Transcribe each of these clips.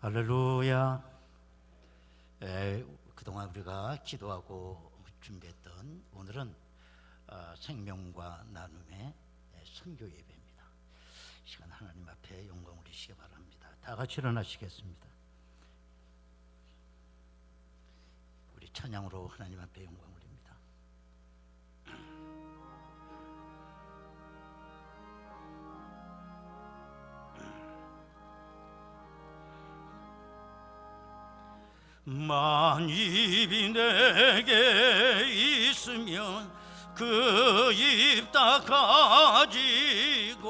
할렐루야. 그동안 우리가 기도하고 준비했던 오늘은 생명과 나눔의 선교 예배입니다. 이 시간 하나님 앞에 영광 올리시기 바랍니다. 다 같이 일어나시겠습니다. 우리 찬양으로 하나님 앞에 영광 올립니다. 만입이 내게 있으면 그 입 다 가지고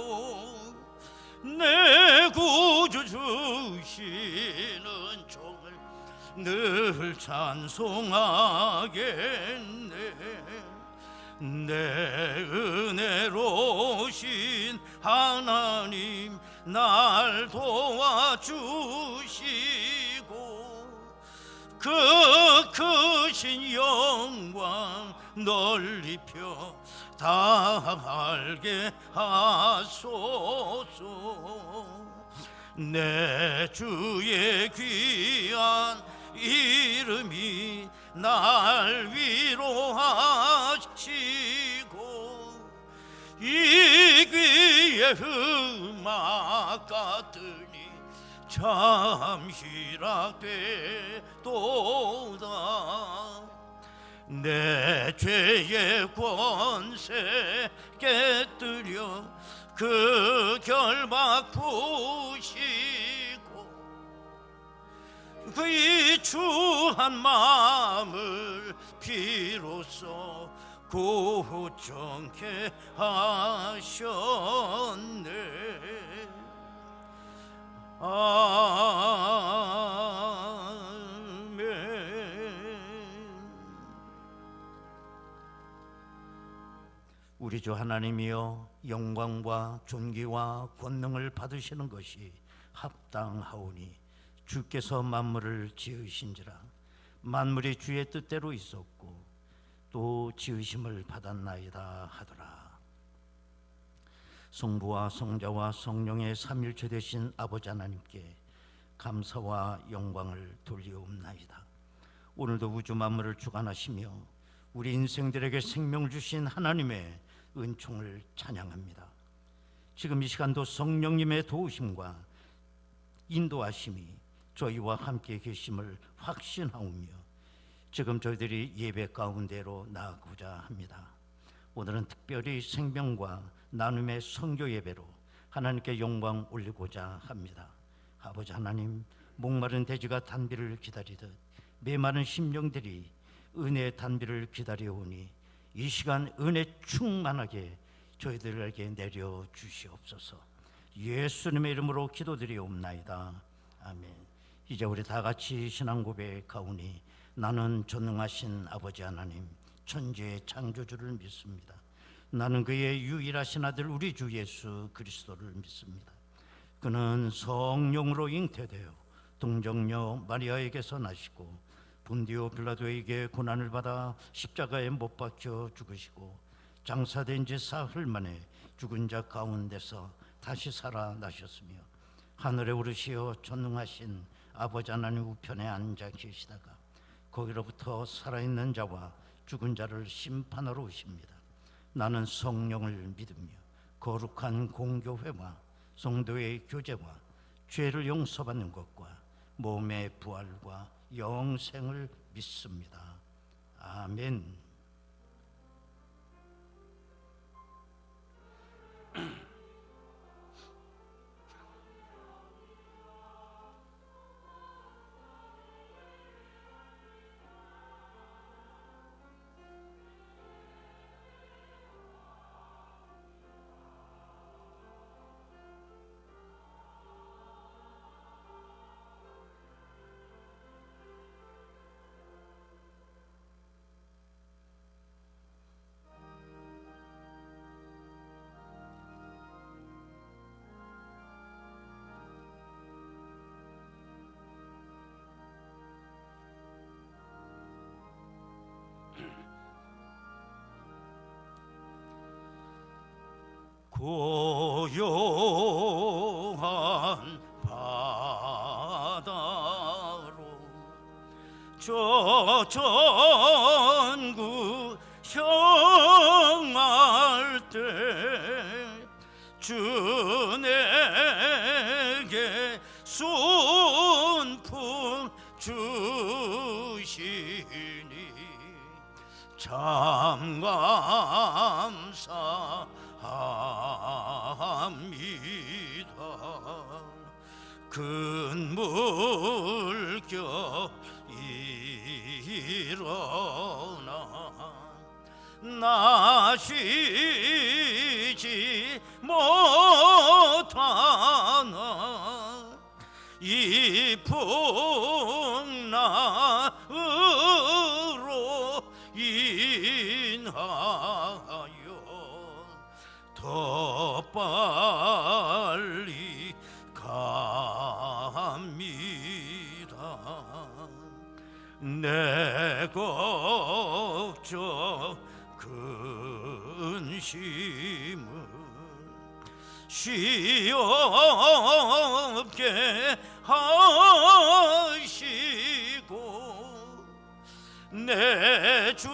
내 구주 주시는 종을 늘 찬송하겠네. 내 은혜로우신 하나님 날 도와주시고 그 크신 영광 널리 펴 다 알게 하소서. 내 주의 귀한 이름이 날 위로하시고 이 귀에 음악 같으니 잠시라 되도다. 내 죄의 권세 깨뜨려 그 결박 푸시고 그의 추한 마음을 비로소 고정케 하셨네. 아멘. 우리 주 하나님이여, 영광과 존귀와 권능을 받으시는 것이 합당하오니 주께서 만물을 지으신지라. 만물이 주의 뜻대로 있었고 또 지으심을 받았나이다 하더라. 성부와 성자와 성령의 삼일체 되신 아버지 하나님께 감사와 영광을 돌리옵나이다. 오늘도 우주 만물을 주관하시며 우리 인생들에게 생명을 주신 하나님의 은총을 찬양합니다. 지금 이 시간도 성령님의 도우심과 인도하심이 저희와 함께 계심을 확신하오며 지금 저희들이 예배 가운데로 나아가고자 합니다. 오늘은 특별히 생명과 나눔의 선교 예배로 하나님께 영광 올리고자 합니다. 아버지 하나님, 목마른 돼지가 단비를 기다리듯 메마른 심령들이 은혜의 단비를 기다려오니 이 시간 은혜 충만하게 저희들에게 내려 주시옵소서. 예수님의 이름으로 기도드리옵나이다. 아멘. 이제 우리 다 같이 신앙 고백하오니 나는 전능하신 아버지 하나님, 천지의 창조주를 믿습니다. 나는 그의 유일하신 아들 우리 주 예수 그리스도를 믿습니다. 그는 성령으로 잉태되어 동정녀 마리아에게서 나시고 본디오 빌라도에게 고난을 받아 십자가에 못 박혀 죽으시고 장사된 지 사흘 만에 죽은 자 가운데서 다시 살아나셨으며 하늘에 오르시어 전능하신 아버지 하나님 우편에 앉아 계시다가 거기로부터 살아있는 자와 죽은 자를 심판하러 오십니다. 나는 성령을 믿으며 거룩한 공교회와 성도의 교제와 죄를 용서받는 것과 몸의 부활과 영생을 믿습니다. 아멘. 고요한 바다 저 전구 형할 때 주 내게 순풍 주시니 참 감사합니다. 큰 물결 일어나 나 쉬지 못하나 이 풍랑으로 인하여 더 빨리 갑니다. 내 걱정 근심을 쉬옵게 하시고 내 주여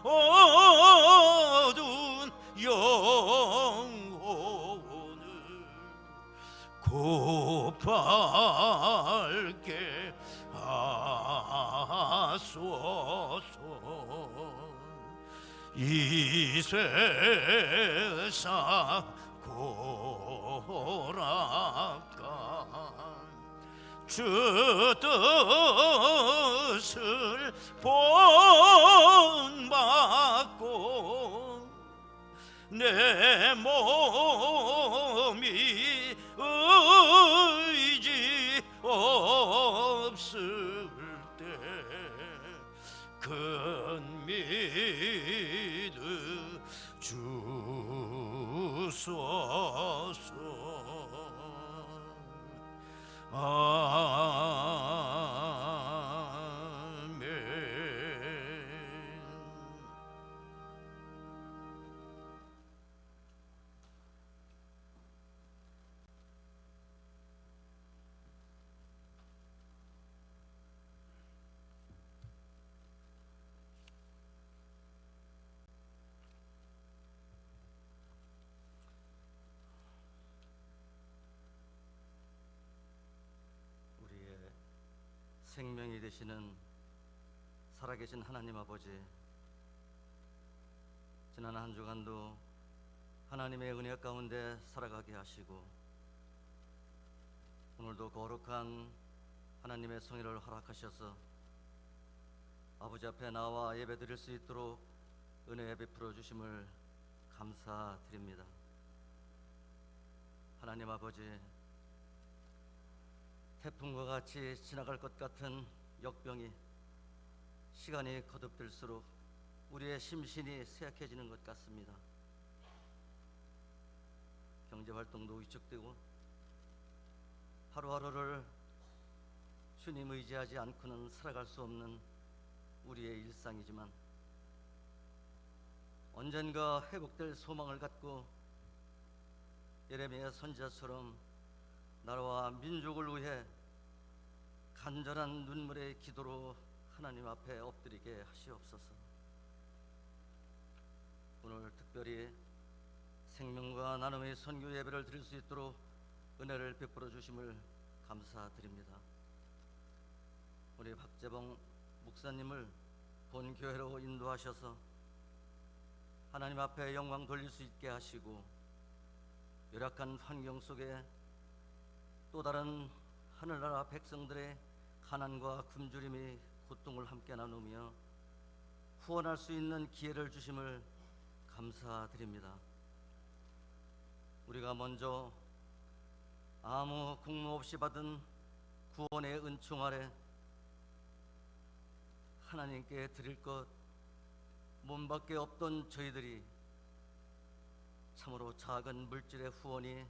어두운 영혼을 고빨게 하소서. 이 세상 고락간 주 뜻을 본받고 내 몸이 의지 없을 때 큰 믿음 주소서. 아멘. 우리의 생명이 되시는 살아계신 하나님 아버지, 지난 한 주간도 하나님의 은혜 가운데 살아가게 하시고 오늘도 거룩한 하나님의 성회를 허락하셔서 아버지 앞에 나와 예배드릴 수 있도록 은혜 베풀어 주심을 감사드립니다. 하나님 아버지, 태풍과 같이 지나갈 것 같은 역병이 시간이 거듭될수록 우리의 심신이 쇠약해지는 것 같습니다. 경제활동도 위축되고 하루하루를 주님 의지하지 않고는 살아갈 수 없는 우리의 일상이지만 언젠가 회복될 소망을 갖고 예레미야 선지자처럼 나라와 민족을 위해 간절한 눈물의 기도로 하나님 앞에 엎드리게 하시옵소서. 오늘 특별히 생명과 나눔의 선교 예배를 드릴 수 있도록 은혜를 베풀어 주심을 감사드립니다. 우리 박재봉 목사님을 본교회로 인도하셔서 하나님 앞에 영광 돌릴 수 있게 하시고 열악한 환경 속에 또 다른 하늘나라 백성들의 가난과 굶주림이 고통을 함께 나누며 후원할 수 있는 기회를 주심을 감사드립니다. 우리가 먼저 아무 공로 없이 받은 구원의 은총 아래 하나님께 드릴 것 몸밖에 없던 저희들이 참으로 작은 물질의 후원이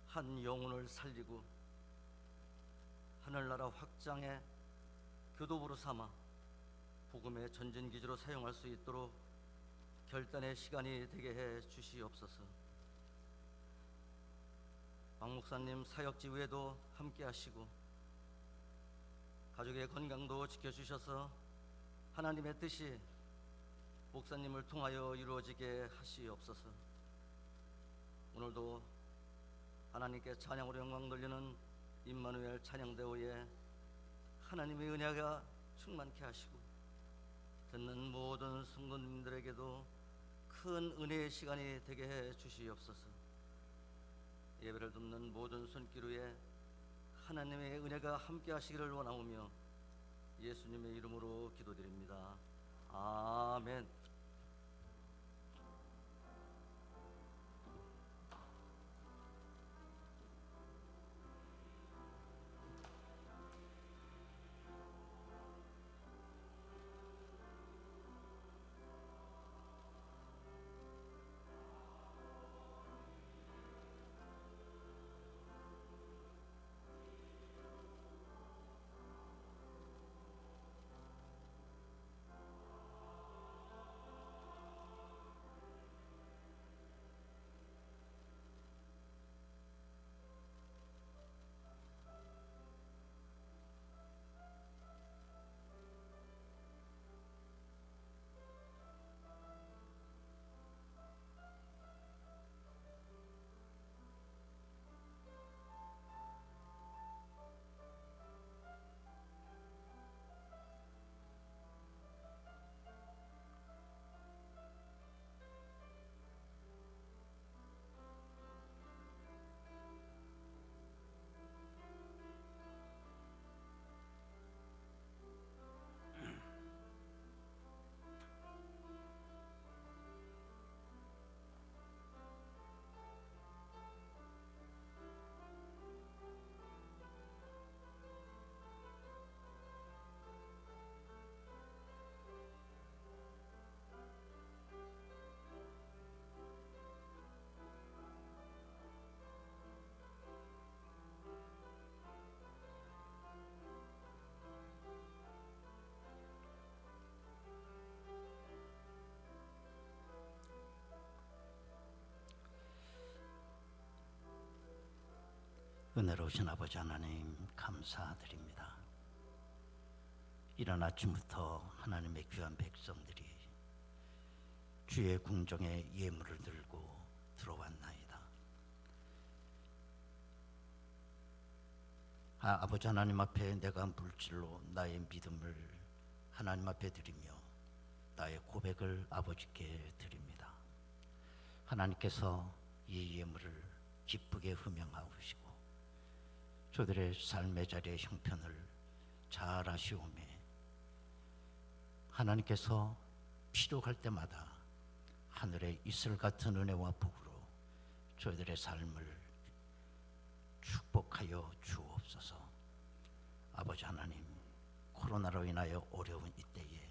한 영혼을 살리고 하늘나라 확장의 교도부로 삼아 복음의 전진기지로 사용할 수 있도록 결단의 시간이 되게 해 주시옵소서. 박 목사님 사역지 외에도 함께 하시고 가족의 건강도 지켜주셔서 하나님의 뜻이 목사님을 통하여 이루어지게 하시옵소서. 오늘도 하나님께 찬양으로 영광 돌리는 임마누엘 찬양대회에 하나님의 은혜가 충만케 하시고 듣는 모든 성도님들에게도 큰 은혜의 시간이 되게 해 주시옵소서. 예배를 듣는 모든 손길 위에 하나님의 은혜가 함께 하시기를 원하오며 예수님의 이름으로 기도드립니다. 아멘. 은혜로우신 아버지 하나님 감사드립니다. 이른 아침부터 하나님의 귀한 백성들이 주의 궁정에 예물을 들고 들어왔나이다. 아버지 하나님 앞에 내가 물질로 나의 믿음을 하나님 앞에 드리며 나의 고백을 아버지께 드립니다. 하나님께서 이 예물을 기쁘게 흠양하시고 저들의 삶의 자리의 형편을 잘 아시오매 하나님께서 필요할 때마다 하늘의 이슬 같은 은혜와 복으로 저희들의 삶을 축복하여 주옵소서. 아버지 하나님, 코로나로 인하여 어려운 이때에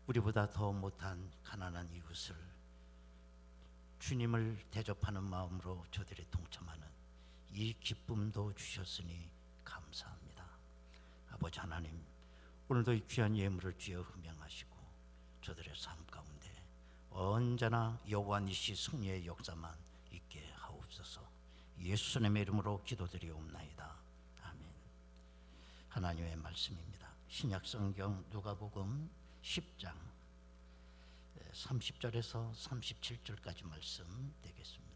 우리보다 더 못한 가난한 이웃을 주님을 대접하는 마음으로 저들이 동참하는 이 기쁨도 주셨으니 감사합니다. 아버지 하나님, 오늘도 이 귀한 예물을 주여 흠양하시고 저들의 삶 가운데 언제나 여호와 니시 승리의 역사만 있게 하옵소서. 예수님의 이름으로 기도드리옵나이다. 아멘. 하나님의 말씀입니다. 신약성경 누가복음 10장 30절에서 37절까지 말씀 되겠습니다.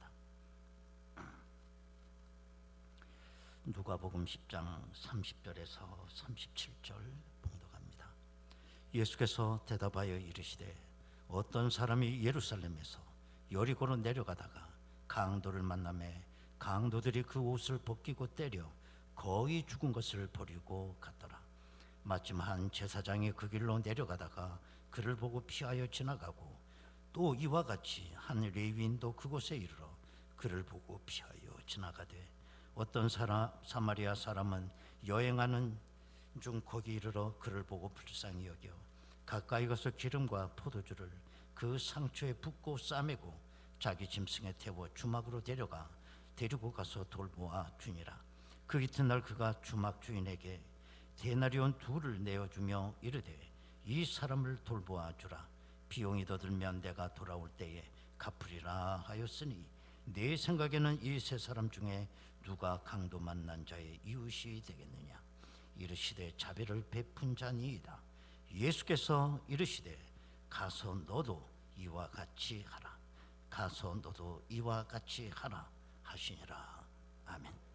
누가복음 10장 30절에서 37절 봉독합니다. 예수께서 대답하여 이르시되 어떤 사람이 예루살렘에서 여리고로 내려가다가 강도를 만나매 강도들이 그 옷을 벗기고 때려 거의 죽은 것을 버리고 갔더라. 마침 한 제사장이 그 길로 내려가다가 그를 보고 피하여 지나가고 또 이와 같이 한 레위인도 그곳에 이르러 그를 보고 피하여 지나가되 어떤 사마리아 사람은 여행하는 중 거기 이르러 그를 보고 불쌍히 여겨 가까이 가서 기름과 포도주를 그 상처에 붓고 싸매고 자기 짐승에 태워 주막으로 데리고 가서 돌보아 주니라. 그 이튿날 그가 주막 주인에게 데나리온 2를 내어주며 이르되 이 사람을 돌보아 주라. 비용이 더 들면 내가 돌아올 때에 갚으리라 하였으니 내 생각에는 이 세 사람 중에 누가 강도 만난 자의 이웃이 되겠느냐. 이르시되 자비를 베푼 자니이다. 예수께서 이르시되 가서 너도 이와 같이 하라. 가서 너도 이와 같이 하라 하시니라. 아멘.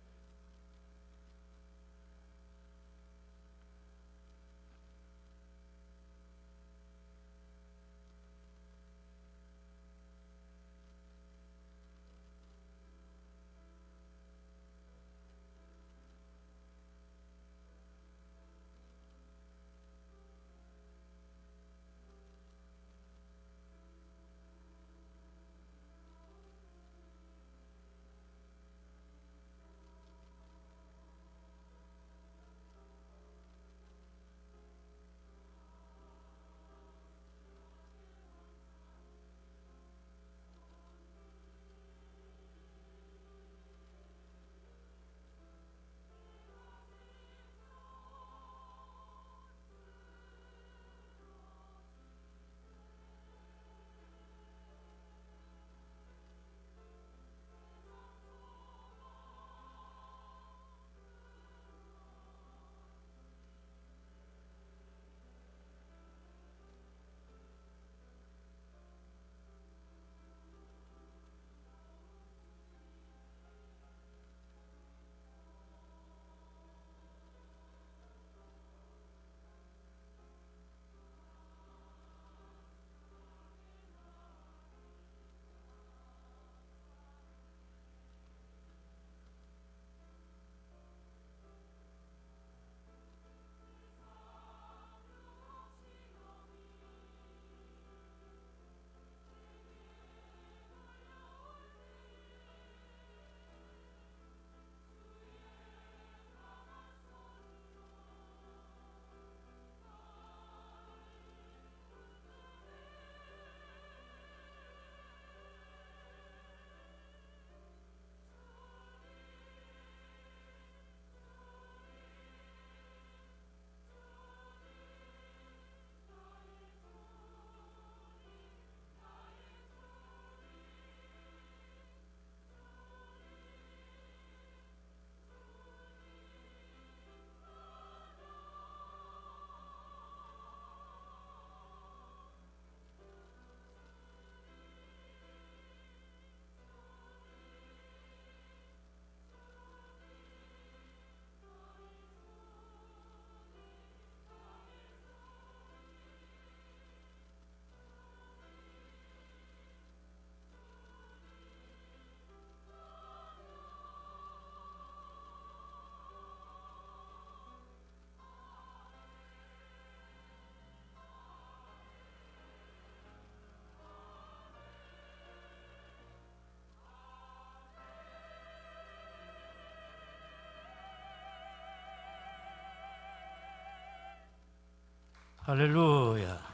할렐루야.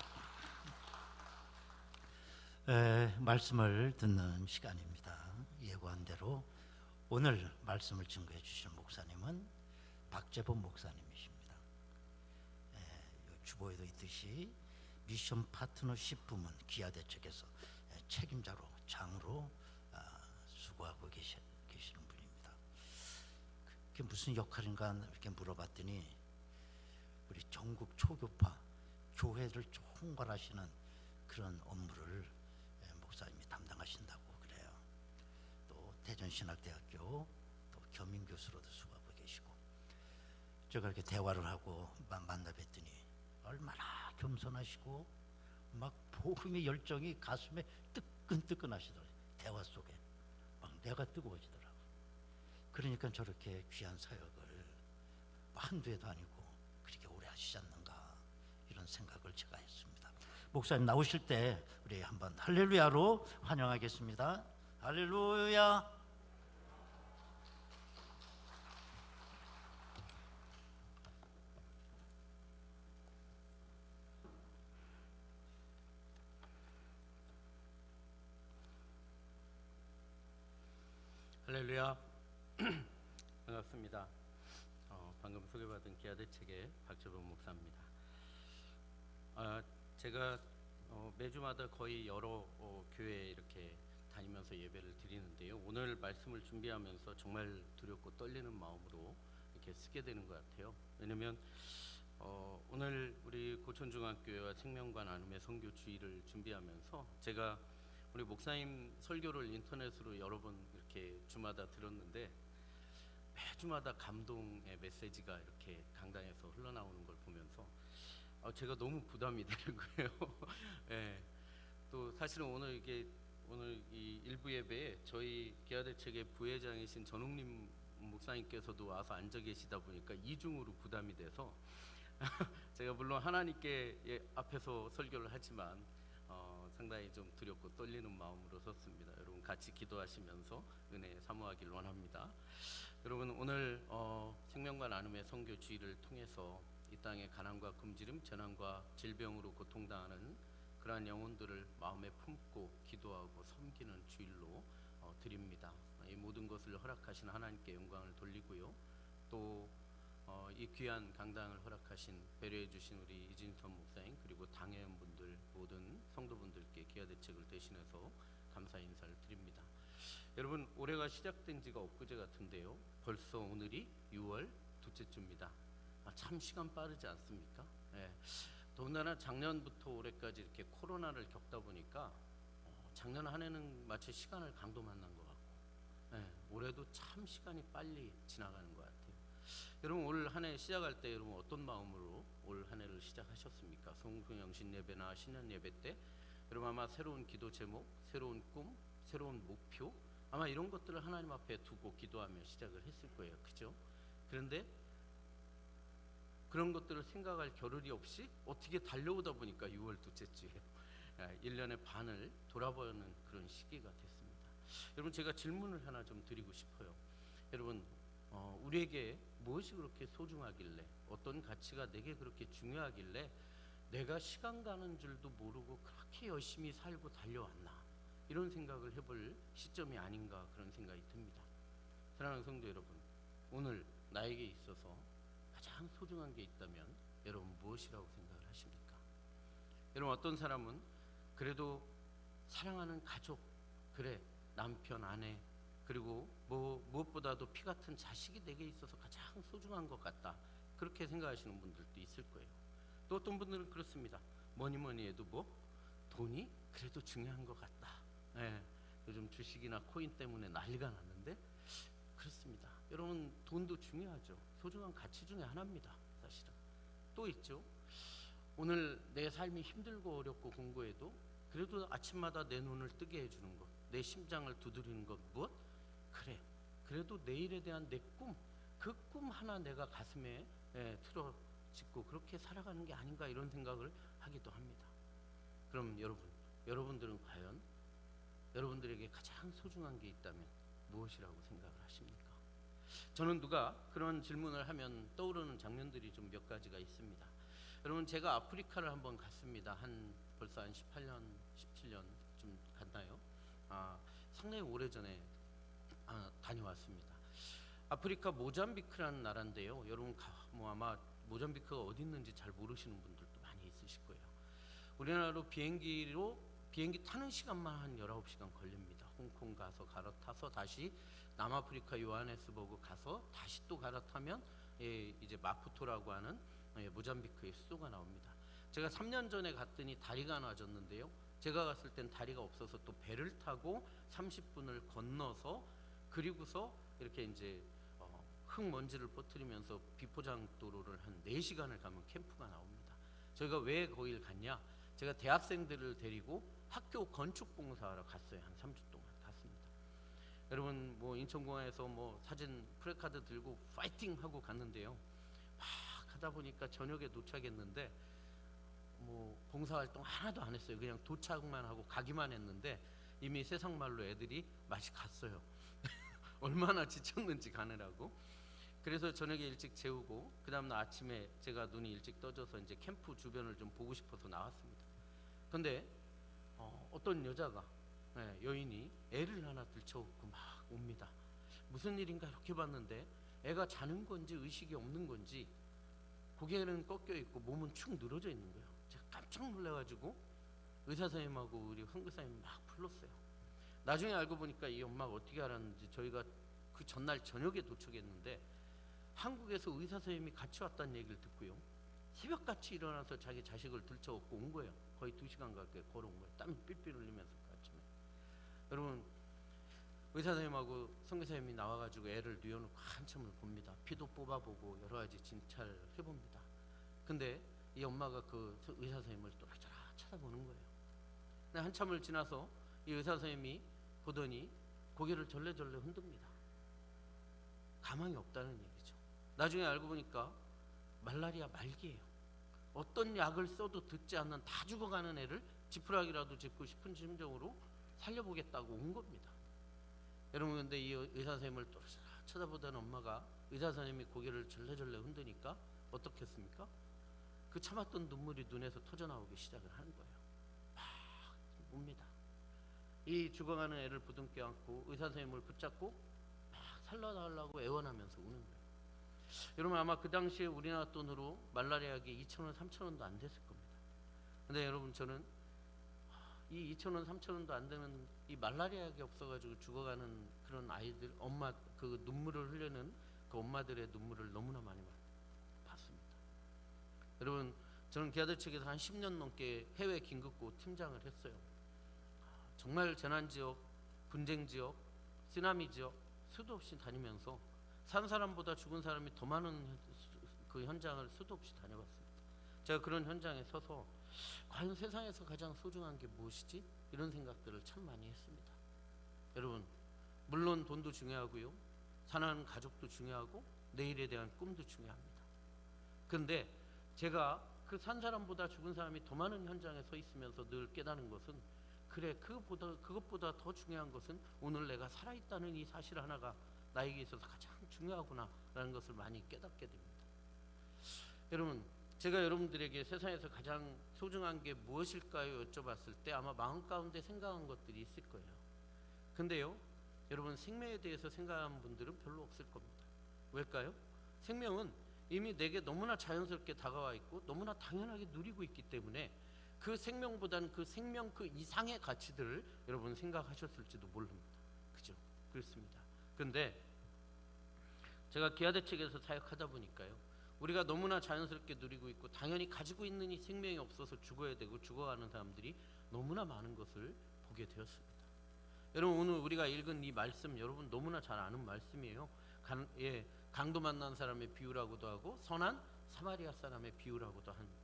말씀을 듣는 시간입니다. 예고한 대로 오늘 말씀을 증거해 주실 목사님은 박재범 목사님이십니다. 주보에도 있듯이 미션 파트너십 부문 기아대 측에서 책임자로 장으로 수고하고 계시는 분입니다. 그게 무슨 역할인가 이렇게 물어봤더니 우리 전국 초교파 교회를 총괄하시는 그런 업무를 목사님이 담당하신다고 그래요. 또 대전신학대학교 또 겸임교수로도 수고하고 계시고, 제가 이렇게 대화를 하고 만나 뵀더니 얼마나 겸손하시고 막 복음의 열정이 가슴에 뜨끈뜨끈하시더라고요. 대화 속에 막 내가 뜨거워지더라고요. 그러니까 저렇게 귀한 사역을 한두 해도 아니고 그렇게 오래 하시지 않는가, 이런 생각을 제가 했습니다. 목사님 나오실 때 우리 한번 할렐루야로 환영하겠습니다. 할렐루야. 할렐루야. 반갑습니다. 방금 소개받은 기아대 책의 박재범 목사입니다. 제가 매주마다 거의 여러 교회 이렇게 다니면서 예배를 드리는데요. 오늘 말씀을 준비하면서 정말 두렵고 떨리는 마음으로 이렇게 쓰게 되는 것 같아요. 왜냐면 오늘 우리 고천중학교와 생명과 나눔의 선교 주일을 준비하면서 제가 우리 목사님 설교를 인터넷으로 여러 번 이렇게 주마다 들었는데 매주마다 감동의 메시지가 이렇게 강단에서 흘러나오는 걸 보면서 제가 너무 부담이 되는 거예요. 예. 또 사실은 오늘 이 일부 예배에 저희 기아대책의 부회장이신 전웅님 목사님께서도 와서 앉아 계시다 보니까 이중으로 부담이 돼서 제가 물론 하나님께 앞에서 설교를 하지만 상당히 좀 두렵고 떨리는 마음으로 섰습니다. 여러분 같이 기도하시면서 은혜 사모하길 원합니다. 여러분 오늘 생명과 나눔의 선교 주일을 통해서 이 땅의 가난과 굶주림, 재난과 질병으로 고통당하는 그러한 영혼들을 마음에 품고 기도하고 섬기는 주일로 드립니다. 이 모든 것을 허락하신 하나님께 영광을 돌리고요. 또 이 귀한 강당을 허락하신 배려해 주신 우리 이진선 목사님 그리고 당회원분들 모든 성도분들께 기아대책을 대신해서 감사 인사를 드립니다. 여러분 올해가 시작된 지가 엊그제 같은데요. 벌써 오늘이 6월 둘째 주입니다. 참 시간 빠르지 않습니까? 예. 더군다나 작년부터 올해까지 이렇게 코로나를 겪다 보니까 작년 한 해는 마치 시간을 강도 만난 것 같고 올해도 참 시간이 빨리 지나가는 것 같아요. 여러분 올 한 해 시작할 때 여러분 어떤 마음으로 올 한 해를 시작하셨습니까? 송구영신 예배나 신년 예배 때 여러분 아마 새로운 기도 제목, 새로운 꿈, 새로운 목표 아마 이런 것들을 하나님 앞에 두고 기도하며 시작을 했을 거예요. 그죠? 그런데 그런 것들을 생각할 겨를이 없이 어떻게 달려오다 보니까 6월 둘째 주에 1년의 반을 돌아보는 그런 시기가 됐습니다. 여러분 제가 질문을 하나 좀 드리고 싶어요. 여러분 우리에게 무엇이 그렇게 소중하길래 어떤 가치가 내게 그렇게 중요하길래 내가 시간 가는 줄도 모르고 그렇게 열심히 살고 달려왔나 이런 생각을 해볼 시점이 아닌가 그런 생각이 듭니다. 사랑하는 성도 여러분 오늘 나에게 있어서 가장 소중한 게 있다면 여러분 무엇이라고 생각을 하십니까? 여러분 어떤 사람은 그래도 사랑하는 가족 그래 남편 아내 그리고 무엇보다도 피 같은 자식이 내게 있어서 가장 소중한 것 같다 그렇게 생각하시는 분들도 있을 거예요. 또 어떤 분들은 그렇습니다. 뭐니 해도 돈이 그래도 중요한 것 같다. 요즘 주식이나 코인 때문에 난리가 났는데 그렇습니다. 여러분 돈도 중요하죠. 소중한 가치 중에 하나입니다. 사실은 또 있죠. 오늘 내 삶이 힘들고 어렵고 공고해도 그래도 아침마다 내 눈을 뜨게 해주는 것, 내 심장을 두드리는 것 무엇? 그래 그래도 내일에 대한 내 꿈, 그 꿈 하나 내가 가슴에 틀어짓고 그렇게 살아가는 게 아닌가 이런 생각을 하기도 합니다. 그럼 여러분들은 과연 여러분들에게 가장 소중한 게 있다면 무엇이라고 생각을 하십니까? 저는 누가 그런 질문을 하면 떠오르는 장면들이 좀 몇 가지가 있습니다. 여러분 제가 아프리카를 한번 갔습니다. 벌써 한 18년, 17년 좀 갔나요? 상당히 오래전에 다녀왔습니다. 아프리카 모잠비크라는 나라인데요. 여러분 아마 모잠비크가 어디 있는지 잘 모르시는 분들도 많이 있으실 거예요. 우리나라로 비행기 타는 시간만 한 19시간 걸립니다. 홍콩 가서 갈아타서 다시 남아프리카 요하네스버그 가서 다시 또 갈아타면 이제 마푸토라고 하는 모잠비크의 수도가 나옵니다. 제가 3년 전에 갔더니 다리가 놔졌는데요. 제가 갔을 땐 다리가 없어서 또 배를 타고 30분을 건너서 그리고서 이렇게 이제 흙먼지를 퍼뜨리면서 비포장도로를 한 4시간을 가면 캠프가 나옵니다. 저희가 왜 거길 갔냐? 제가 대학생들을 데리고 학교 건축 봉사하러 갔어요. 한 3주 동안 갔습니다. 여러분 인천공항에서 사진 프레카드 들고 파이팅 하고 갔는데요. 막 하다 보니까 저녁에 도착했는데 봉사활동 하나도 안 했어요. 그냥 도착만 하고 가기만 했는데 이미 세상 말로 애들이 맛이 갔어요. 얼마나 지쳤는지 가느라고. 그래서 저녁에 일찍 재우고 그 다음날 아침에 제가 눈이 일찍 떠져서 이제 캠프 주변을 좀 보고 싶어서 나왔습니다. 근데 어떤 여자가 여인이 애를 하나 들쳐오고 막 옵니다. 무슨 일인가 이렇게 봤는데 애가 자는 건지 의식이 없는 건지 고개는 꺾여 있고 몸은 축 늘어져 있는 거예요. 제가 깜짝 놀라가지고 의사 선생님하고 우리 선교사님 막 불렀어요. 나중에 알고 보니까 이 엄마가 어떻게 알았는지 저희가 그 전날 저녁에 도착했는데 한국에서 의사 선생님이 같이 왔다는 얘기를 듣고요. 새벽같이 일어나서 자기 자식을 들쳐업고 온 거예요. 거의 2시간 가까이 걸어온 거예요. 땀 삘삘 흘리면서 아침에. 여러분, 의사 선생님하고 선교사님이 나와가지고 애를 뉘어놓고 한참을 봅니다. 피도 뽑아보고 여러 가지 진찰을 해봅니다. 근데 이 엄마가 그 의사 선생님을 또라저라 쳐다보는 거예요. 근데 한참을 지나서 이 의사 선생님이 보더니 고개를 절레절레 흔듭니다. 가망이 없다는 얘기죠. 나중에 알고 보니까 말라리아 말기예요. 어떤 약을 써도 듣지 않는 다 죽어가는 애를 지푸라기라도 짚고 싶은 심정으로 살려보겠다고 온 겁니다. 여러분, 근데 이 의사 선생님을 또라저라 쳐다보던 엄마가 의사 선생님이 고개를 절레절레 흔드니까 어떻겠습니까? 그 참았던 눈물이 눈에서 터져나오기 시작을 하는 거예요. 막 웁니다. 이 죽어가는 애를 부둥켜 안고 의사 선생님을 붙잡고 막 살려달라고 애원하면서 우는 거예요. 여러분, 아마 그 당시에 우리나라 돈으로 말라리아약이 2,000원, 3,000원도 안 됐을 겁니다. 근데 여러분, 저는 이 2,000원, 3,000원도 안 되는 이 말라리아약이 없어가지고 죽어가는 그런 아이들, 엄마 그 눈물을 흘리는 그 엄마들의 눈물을 너무나 많이 봤습니다. 여러분, 저는 기아들 측에서 한 10년 넘게 해외 긴급구 팀장을 했어요. 정말 재난지역, 분쟁지역, 쓰나미 지역 수도 없이 다니면서 산 사람보다 죽은 사람이 더 많은 그 현장을 수도 없이 다녀봤습니다. 제가 그런 현장에 서서 과연 세상에서 가장 소중한 게 무엇이지? 이런 생각들을 참 많이 했습니다. 여러분, 물론 돈도 중요하고요, 사랑하는 가족도 중요하고 내일에 대한 꿈도 중요합니다. 그런데 제가 그 산 사람보다 죽은 사람이 더 많은 현장에 서 있으면서 늘 깨닫는 것은, 그래, 그것보다 더 중요한 것은 오늘 내가 살아있다는 이 사실 하나가 나에게 있어서 가장 중요하구나라는 것을 많이 깨닫게 됩니다. 여러분, 제가 여러분들에게 세상에서 가장 소중한 게 무엇일까요? 여쭤봤을 때 아마 마음 가운데 생각한 것들이 있을 거예요. 근데요, 여러분, 생명에 대해서 생각하는 분들은 별로 없을 겁니다. 왜일까요? 생명은 이미 내게 너무나 자연스럽게 다가와 있고 너무나 당연하게 누리고 있기 때문에 그 생명보다는 그 생명 그 이상의 가치들을 여러분 생각하셨을지도 모릅니다. 그죠? 그렇습니다. 근데 제가 기아대 측에서 사역하다 보니까요, 우리가 너무나 자연스럽게 누리고 있고 당연히 가지고 있는 이 생명이 없어서 죽어야 되고 죽어가는 사람들이 너무나 많은 것을 보게 되었습니다. 여러분, 오늘 우리가 읽은 이 말씀, 여러분 너무나 잘 아는 말씀이에요. 강도 만난 사람의 비유라고도 하고 선한 사마리아 사람의 비유라고도 합니다.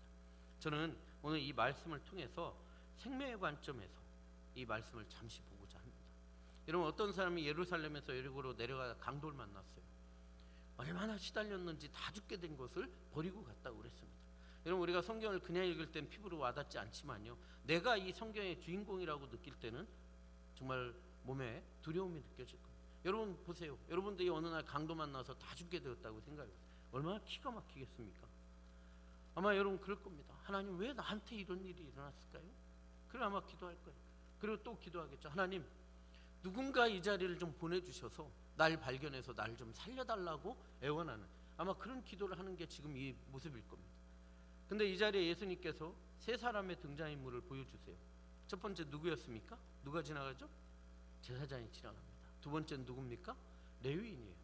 저는 오늘 이 말씀을 통해서 생명의 관점에서 이 말씀을 잠시 보고자 합니다. 여러분, 어떤 사람이 예루살렘에서 여리고로 내려가 강도를 만났어요. 얼마나 시달렸는지 다 죽게 된 것을 버리고 갔다고 그랬습니다. 여러분, 우리가 성경을 그냥 읽을 땐 피부로 와닿지 않지만요, 내가 이 성경의 주인공이라고 느낄 때는 정말 몸에 두려움이 느껴질 겁니다. 여러분 보세요. 여러분들이 어느 날 강도 만나서 다 죽게 되었다고 생각해보세요. 얼마나 기가 막히겠습니까? 아마 여러분 그럴 겁니다. 하나님, 왜 나한테 이런 일이 일어났을까요? 그래 아마 기도할 거예요. 그리고 또 기도하겠죠. 하나님, 누군가 이 자리를 좀 보내주셔서 날 발견해서 날 좀 살려달라고 애원하는, 아마 그런 기도를 하는 게 지금 이 모습일 겁니다. 근데 이 자리에 예수님께서 세 사람의 등장인물을 보여주세요. 첫 번째 누구였습니까? 누가 지나가죠? 제사장이 지나갑니다. 두 번째는 누굽니까? 레위인이에요.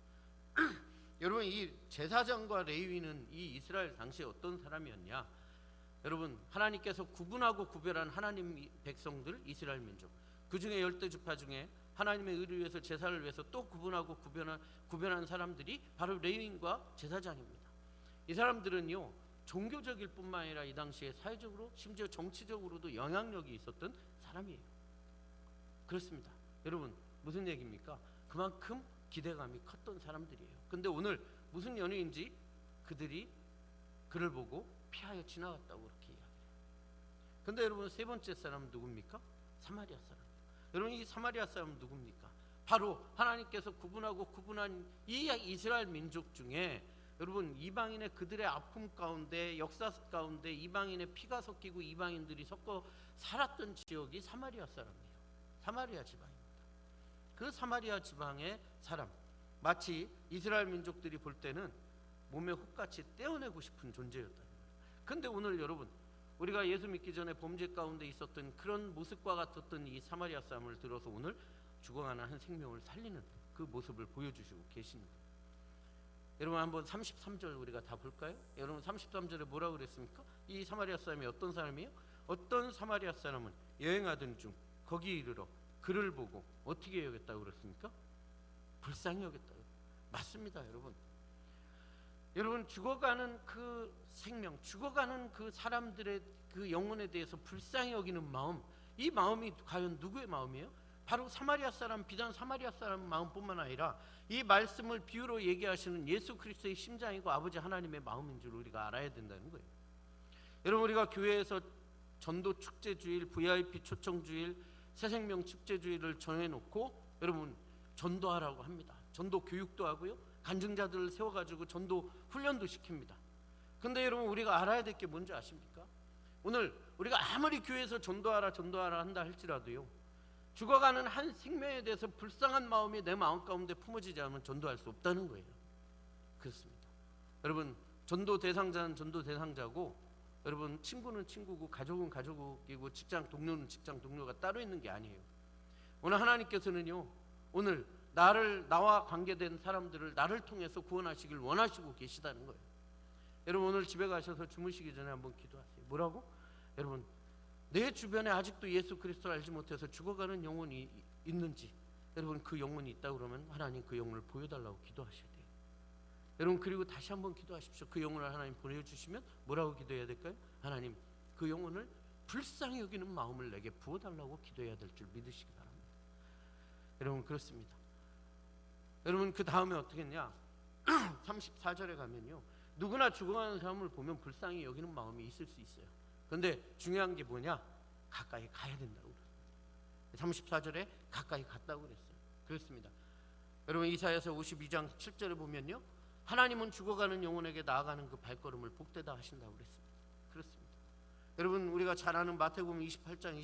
여러분, 이 제사장과 레위인은 이 이스라엘 당시에 어떤 사람이었냐? 여러분, 하나님께서 구분하고 구별한 하나님 백성들, 이스라엘 민족, 그 중에 10지파 중에 하나님의 의를 위해서, 제사를 위해서 또 구분하고 구별한 사람들이 바로 레위인과 제사장입니다. 이 사람들은요, 종교적일 뿐만 아니라 이 당시에 사회적으로 심지어 정치적으로도 영향력이 있었던 사람이에요. 그렇습니다. 여러분, 무슨 얘기입니까? 그만큼 기대감이 컸던 사람들이에요. 근데 오늘 무슨 연유인지 그들이 그를 보고 피하여 지나갔다고 그렇게 이야기해요. 근데 여러분, 세 번째 사람은 누굽니까? 사마리아 사람. 여러분, 이 사마리아 사람은 누굽니까? 바로 하나님께서 구분하고 구분한 이 이스라엘 민족 중에 여러분, 이방인의 그들의 아픔 가운데, 역사 가운데 이방인의 피가 섞이고 이방인들이 섞어 살았던 지역이 사마리아 사람이에요. 사마리아 지방입니다. 그 사마리아 지방의 사람, 마치 이스라엘 민족들이 볼 때는 몸에 혹같이 떼어내고 싶은 존재였다는 거예요. 근데 오늘 여러분, 우리가 예수 믿기 전에 범죄 가운데 있었던 그런 모습과 같았던 이 사마리아 사람을 들어서 오늘 죽어가는 한 생명을 살리는 그 모습을 보여주시고 계십니다. 여러분 한번 33절 우리가 다 볼까요? 여러분 33절에 뭐라고 그랬습니까? 이 사마리아 사람이 어떤 사람이에요? 어떤 사마리아 사람은 여행하던 중 거기 이르러 그를 보고 어떻게 여겼다고 그랬습니까? 불쌍히 여겼다고. 맞습니다, 여러분. 여러분 죽어가는 그 생명, 죽어가는 그 사람들의 그 영혼에 대해서 불쌍히 여기는 마음, 이 마음이 과연 누구의 마음이에요? 바로 사마리아 사람, 비단 사마리아 사람 마음뿐만 아니라 이 말씀을 비유로 얘기하시는 예수 그리스도의 심장이고 아버지 하나님의 마음인 줄 우리가 알아야 된다는 거예요. 여러분 우리가 교회에서 전도 축제 주일, VIP 초청 주일, 새생명 축제 주일을 정해놓고 여러분 전도하라고 합니다. 전도 교육도 하고요, 간증자들을 세워가지고 전도 훈련도 시킵니다. 근데 여러분 우리가 알아야 될 게 뭔지 아십니까? 오늘 우리가 아무리 교회에서 전도하라 한다 할지라도요, 죽어가는 한 생명에 대해서 불쌍한 마음이 내 마음 가운데 품어지지 않으면 전도할 수 없다는 거예요. 그렇습니다. 여러분 전도 대상자는 전도 대상자고, 여러분 친구는 친구고, 가족은 가족이고, 직장 동료는 직장 동료가 따로 있는 게 아니에요. 오늘 하나님께서는요, 오늘 나와 관계된 사람들을 나를 통해서 구원하시길 원하시고 계시다는 거예요. 여러분 오늘 집에 가셔서 주무시기 전에 한번 기도하세요. 뭐라고? 여러분 내 주변에 아직도 예수 그리스도를 알지 못해서 죽어가는 영혼이 있는지, 여러분 그 영혼이 있다 그러면 하나님 그 영혼을 보여달라고 기도하셔야 돼요. 여러분 그리고 다시 한번 기도하십시오. 그 영혼을 하나님 보내주시면 뭐라고 기도해야 될까요? 하나님 그 영혼을 불쌍히 여기는 마음을 내게 부어달라고 기도해야 될 줄 믿으시기 바랍니다. 여러분 그렇습니다. 여러분 그 다음에 어떻게 했냐? 34절에 가면요, 누구나 죽어가는 사람을 보면 불쌍히 여기는 마음이 있을 수 있어요. 근데 중요한 게 뭐냐? 가까이 가야 된다고 그랬어요. 34절에 가까이 갔다고 그랬어요. 그렇습니다. 여러분 이사야서 52장 7절에 보면요, 하나님은 죽어가는 영혼에게 나아가는 그 발걸음을 복되다 하신다고 그랬습니다. 그렇습니다. 여러분 우리가 잘 아는 마태복음 28장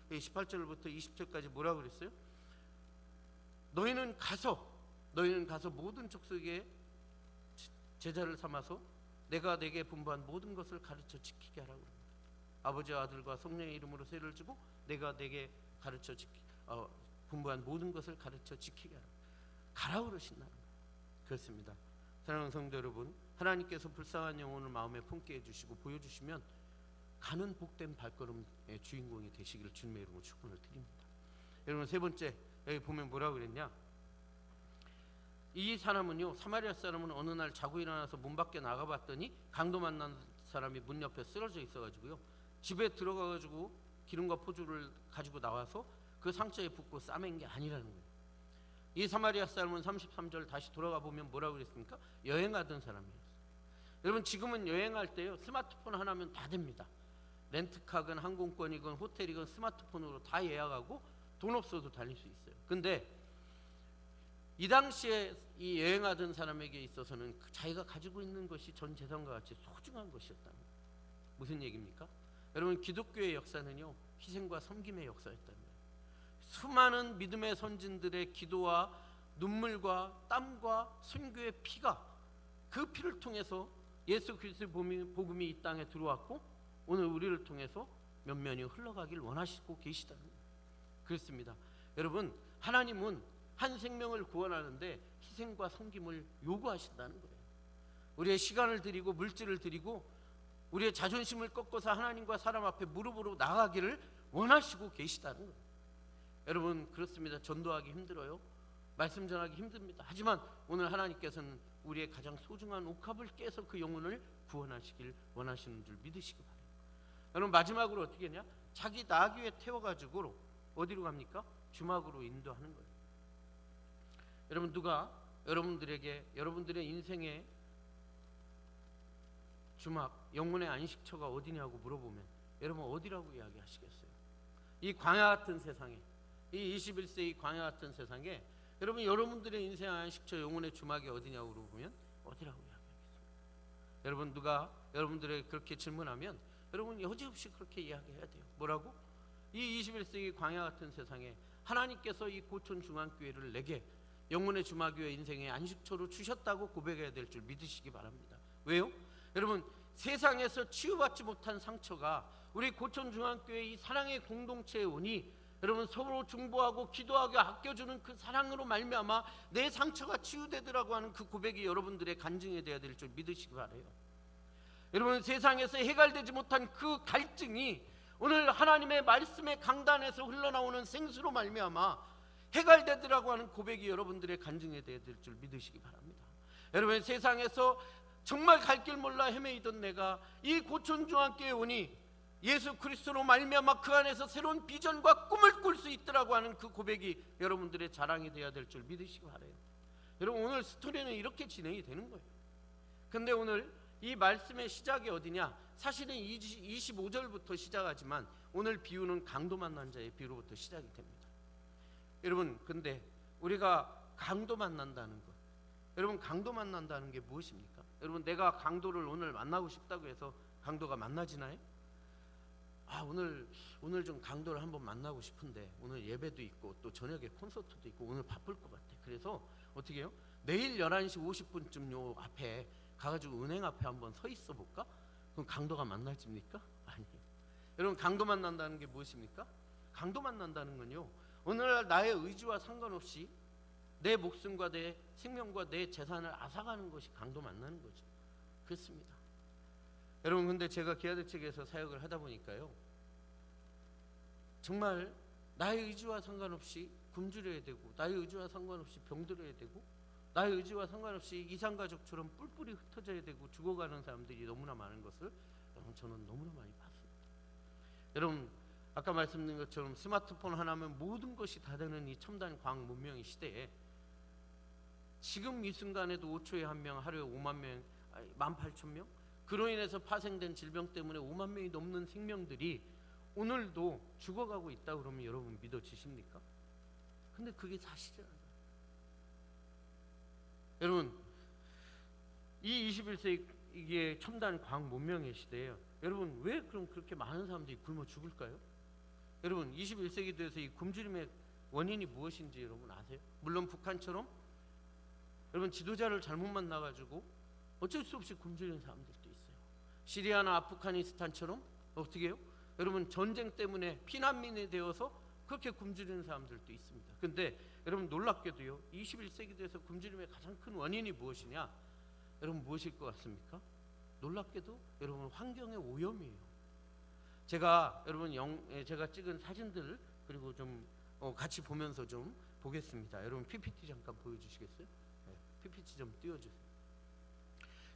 18절부터 20절까지 뭐라고 그랬어요? 너희는 가서 모든 족속에 제자를 삼아서 내가 내게 분부한 모든 것을 가르쳐 지키게 하라고 합니다. 아버지와 아들과 성령의 이름으로 세를 주고 내가 내게 가르쳐 분부한 모든 것을 가르쳐 지키게 하라. 가라고 그러신다는 거예요. 그렇습니다. 사랑하는 성도 여러분, 하나님께서 불쌍한 영혼을 마음에 품게 해주시고 보여주시면 가는 복된 발걸음의 주인공이 되시기를 주님의 이름으로 축원을 드립니다. 여러분 세 번째, 여기 보면 뭐라고 그랬냐? 이 사람은요, 사마리아 사람은 어느 날 자고 일어나서 문 밖에 나가봤더니 강도 만난 사람이 문 옆에 쓰러져 있어가지고요, 집에 들어가가지고 기름과 포도를 가지고 나와서 그 상처에 붓고 싸맨 게 아니라는 거예요. 이 사마리아 사람은 33절 다시 돌아가 보면 뭐라고 그랬습니까? 여행하던 사람이었어요. 여러분 지금은 여행할 때요, 스마트폰 하나면 다 됩니다. 렌트카건 항공권이건 호텔이건 스마트폰으로 다 예약하고 돈 없어도 다닐 수 있어요. 근데 이 당시에 이 여행하던 사람에게 있어서는 자기가 가지고 있는 것이 전 재산과 같이 소중한 것이었다는 거예요. 무슨 얘기입니까? 여러분 기독교의 역사는요, 희생과 섬김의 역사였다는 거예요. 수많은 믿음의 선진들의 기도와 눈물과 땀과 선교의 피가, 그 피를 통해서 예수 그리스도의 복음이 이 땅에 들어왔고 오늘 우리를 통해서 면면이 흘러가길 원하시고 계시다는 거예요. 그렇습니다. 여러분 하나님은 한 생명을 구원하는데 희생과 섬김을 요구하신다는 거예요. 우리의 시간을 드리고 물질을 드리고 우리의 자존심을 꺾어서 하나님과 사람 앞에 무릎으로 나가기를 원하시고 계시다는 거예요. 여러분 그렇습니다. 전도하기 힘들어요. 말씀 전하기 힘듭니다. 하지만 오늘 하나님께서는 우리의 가장 소중한 옥합을 깨서 그 영혼을 구원하시길 원하시는 줄 믿으시기 바랍니다. 여러분 마지막으로 어떻게 했냐? 자기 나귀 위에 태워가지고 어디로 갑니까? 주막으로 인도하는 거예요. 여러분 누가 여러분들에게 여러분들의 인생의 주막, 영혼의 안식처가 어디냐고 물어보면 여러분 어디라고 이야기하시겠어요? 이 광야 같은 세상에, 이 21세기 이 광야 같은 세상에 여러분 여러분들의 인생 안식처, 영혼의 주막이 어디냐고 물어보면 어디라고 이야기하겠습니까? 여러분 누가 여러분들에게 그렇게 질문하면 여러분 여지없이 그렇게 이야기해야 돼요. 뭐라고? 이 21세기 광야 같은 세상에 하나님께서 이 고촌 중앙교회를 내게 영혼의 주막이와 인생의 안식처로 주셨다고 고백해야 될 줄 믿으시기 바랍니다. 왜요? 여러분 세상에서 치유받지 못한 상처가 우리 고촌 중앙교회 이 사랑의 공동체에 오니 여러분 서로 중보하고 기도하고 아껴주는 그 사랑으로 말미암아 내 상처가 치유되더라고 하는 그 고백이 여러분들의 간증이 되어야 될 줄 믿으시기 바라요. 여러분 세상에서 해결되지 못한 그 갈증이 오늘 하나님의 말씀의 강단에서 흘러나오는 생수로 말미암아 해결되더라고 하는 고백이 여러분들의 간증이 되어야 될 줄 믿으시기 바랍니다. 여러분 세상에서 정말 갈 길 몰라 헤매이던 내가 이 고촌중앙교회에 오니 예수 그리스도로 말미암아 그 안에서 새로운 비전과 꿈을 꿀 수 있더라고 하는 그 고백이 여러분들의 자랑이 되어야 될 줄 믿으시기 바라요. 여러분 오늘 스토리는 이렇게 진행이 되는 거예요. 근데 오늘 이 말씀의 시작이 어디냐? 사실은 25절부터 시작하지만 오늘 비유는 강도 만난 자의 비유로부터 시작이 됩니다. 여러분 근데 우리가 강도 만난다는 것, 여러분 강도 만난다는 게 무엇입니까? 여러분 내가 강도를 오늘 만나고 싶다고 해서 강도가 만나지나요? 오늘 좀 강도를 한번 만나고 싶은데 오늘 예배도 있고 또 저녁에 콘서트도 있고 오늘 바쁠 것 같아. 그래서 어떻게 해요? 내일 11시 50분쯤 요 앞에 가가지고 은행 앞에 한번 서 있어 볼까? 그럼 강도가 만나집니까? 아니에요. 여러분 강도 만난다는 게 무엇입니까? 강도 만난다는 건요, 오늘날 나의 의지와 상관없이 내 목숨과 내 생명과 내 재산을 앗아가는 것이 강도 만나는 거죠. 그렇습니다. 여러분 근데 제가 기아대책에서 사역을 하다 보니까요, 정말 나의 의지와 상관없이 굶주려야 되고 나의 의지와 상관없이 병들어야 되고 나의 의지와 상관없이 이산가족처럼 뿔뿔이 흩어져야 되고 죽어가는 사람들이 너무나 많은 것을 여러분 저는 너무나 많이 봤습니다. 여러분 아까 말씀드린 것처럼 스마트폰 하나면 모든 것이 다 되는 이 첨단 과학 문명의 시대에 지금 이 순간에도 5초에 한 명, 하루에 5만 명, 18,000명, 그로 인해서 파생된 질병 때문에 5만 명이 넘는 생명들이 오늘도 죽어가고 있다 그러면 여러분 믿어지십니까? 근데 그게 사실이라는 거예요. 여러분 이 21세기 이게 첨단 과학 문명의 시대예요. 여러분 왜 그럼 그렇게 많은 사람들이 굶어 죽을까요? 여러분 21세기 돼서 이 굶주림의 원인이 무엇인지 여러분 아세요? 물론 북한처럼 여러분 지도자를 잘못 만나가지고 어쩔 수 없이 굶주리는 사람들도 있어요. 시리아나 아프가니스탄처럼 어떻게 해요? 여러분 전쟁 때문에 피난민이 되어서 그렇게 굶주리는 사람들도 있습니다. 근데 여러분 놀랍게도요, 21세기 돼서 굶주림의 가장 큰 원인이 무엇이냐? 여러분 무엇일 것 같습니까? 놀랍게도 여러분 환경의 오염이에요. 제가 여러분 제가 찍은 사진들 그리고 좀 같이 보면서 좀 보겠습니다. 여러분 PPT 잠깐 보여주시겠어요? 네, PPT 좀 띄워주세요.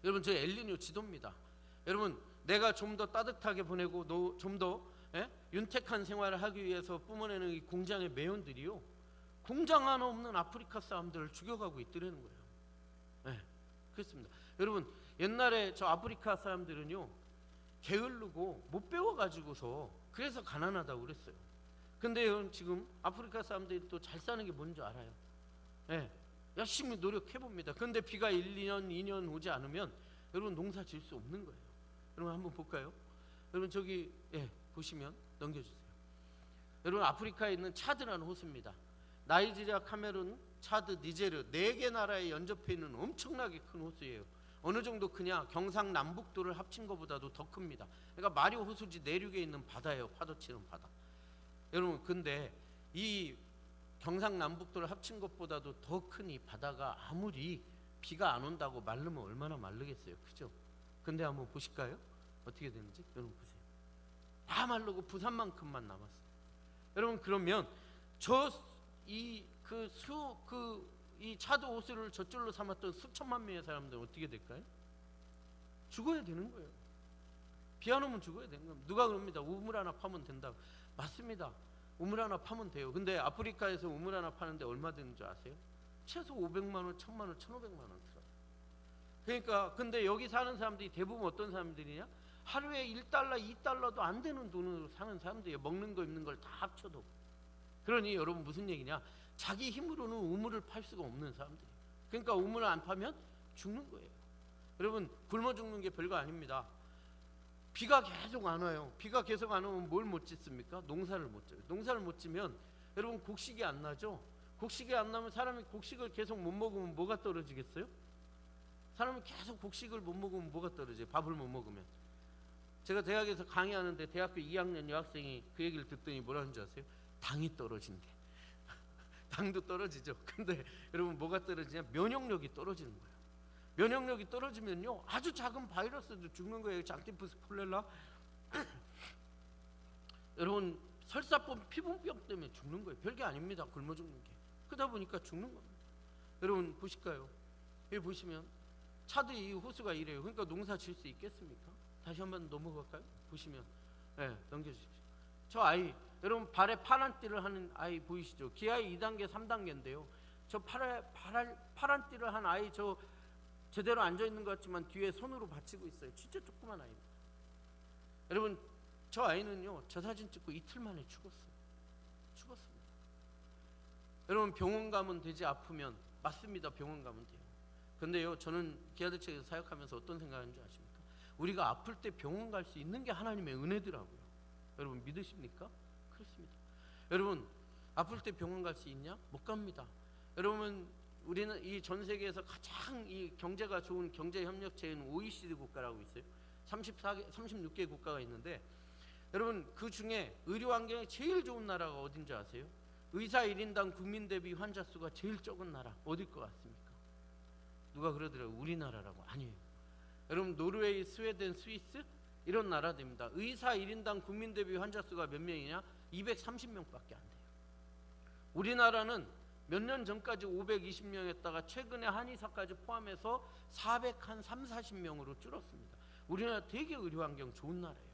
여러분 저 엘니뇨 지도입니다. 여러분 내가 좀 더 따뜻하게 보내고 좀 더 윤택한 생활을 하기 위해서 뿜어내는 이 공장의 매연들이요, 공장 하나 없는 아프리카 사람들을 죽여가고 있더라는 거예요. 네, 그렇습니다. 여러분 옛날에 저 아프리카 사람들은요 게을르고 못 배워가지고서 그래서 가난하다고 그랬어요. 근데 여러분 지금 아프리카 사람들이 또 잘 사는 게 뭔지 알아요. 네, 열심히 노력해봅니다. 근데 비가 1, 2년, 2년 오지 않으면 여러분 농사 지을 수 없는 거예요. 여러분 한번 볼까요? 여러분 저기 보시면 넘겨주세요. 여러분 아프리카에 있는 차드라는 호수입니다. 나이지리아, 카메룬, 차드, 니제르 4개 나라에 연접해 있는 엄청나게 큰 호수예요. 어느 정도 그냥 경상남북도를 합친 것보다도 더 큽니다. 그러니까 마리오 호수지 내륙에 있는 바다예요. 파도치는 바다. 여러분 근데 이 경상남북도를 합친 것보다도 더 큰 이 바다가 아무리 비가 안 온다고 마르면 얼마나 마르겠어요. 그죠? 근데 한번 보실까요? 어떻게 되는지 여러분 보세요. 다 마르고 부산만큼만 남았어요. 여러분 그러면 이 차도 호수를 젖줄로 삼았던 수천만 명의 사람들은 어떻게 될까요? 죽어야 되는 거예요. 비 안 오면 죽어야 되는 겁니다. 누가 그럽니다. 우물 하나 파면 된다고. 맞습니다. 우물 하나 파면 돼요. 근데 아프리카에서 우물 하나 파는데 얼마 드는 줄 아세요? 최소 500만 원, 1000만 원, 1500만 원 들어요. 그러니까 근데 여기 사는 사람들이 대부분 어떤 사람들이냐? 하루에 1달러, 2달러도 안 되는 돈으로 사는 사람들이에요. 먹는 거 입는 걸 다 합쳐도. 그러니 여러분 무슨 얘기냐? 자기 힘으로는 우물을 팔 수가 없는 사람들이에요. 그러니까 우물을 안 파면 죽는 거예요. 여러분 굶어 죽는 게 별거 아닙니다. 비가 계속 안 와요. 비가 계속 안 오면 뭘 못 짓습니까? 농사를 못 져요. 농사를 못 지면 여러분 곡식이 안 나죠. 곡식이 안 나면 사람이 곡식을 계속 못 먹으면 뭐가 떨어지겠어요? 사람이 계속 곡식을 못 먹으면 뭐가 떨어져요? 밥을 못 먹으면. 제가 대학에서 강의하는데 대학교 2학년 여학생이 그 얘기를 듣더니 뭐라는 줄 아세요? 당이 떨어진대. 당도 떨어지죠. 근데 여러분 뭐가 떨어지냐? 면역력이 떨어지는 거예요. 면역력이 떨어지면요 아주 작은 바이러스도 죽는 거예요. 장티푸스 콜레라. 여러분 설사병, 피부병 때문에 죽는 거예요. 별게 아닙니다. 굶어 죽는 게. 그러다 보니까 죽는 겁니다. 여러분 보실까요? 여기 보시면 차도 이 호수가 이래요. 그러니까 농사 질 수 있겠습니까? 다시 한번 넘어갈까요? 보시면 넘겨주십시오. 저 아이 여러분 발에 파란 띠를 하는 아이 보이시죠? 기아의 2단계 3단계인데요 저 파란 띠를 한 아이 저 제대로 앉아있는 것 같지만 뒤에 손으로 받치고 있어요. 진짜 조그만 아이입니다. 여러분 저 아이는요 저 사진 찍고 이틀 만에 죽었습니다. 여러분 병원 가면 되지 아프면 맞습니다. 병원 가면 돼요. 근데요 저는 기아대책에서 사역하면서 어떤 생각하는 줄 아십니까? 우리가 아플 때 병원 갈 수 있는 게 하나님의 은혜더라고요. 여러분 믿으십니까? 그렇습니다. 여러분 아플 때 병원 갈 수 있냐? 못 갑니다. 여러분 우리는 이 전 세계에서 가장 이 경제가 좋은 경제 협력체인 OECD 국가라고 있어요. 36개 국가가 있는데 여러분 그 중에 의료 환경이 제일 좋은 나라가 어딘지 아세요? 의사 1인당 국민 대비 환자 수가 제일 적은 나라 어딜 것 같습니까? 누가 그러더라고요. 우리나라라고. 아니에요. 여러분 노르웨이, 스웨덴, 스위스 이런 나라들입니다. 의사 1인당 국민 대비 환자 수가 몇 명이냐? 230명밖에 안 돼요. 우리나라는 몇 년 전까지 520명이었다가 최근에 한의사까지 포함해서 40명으로 줄었습니다. 우리나라 되게 의료 환경 좋은 나라예요.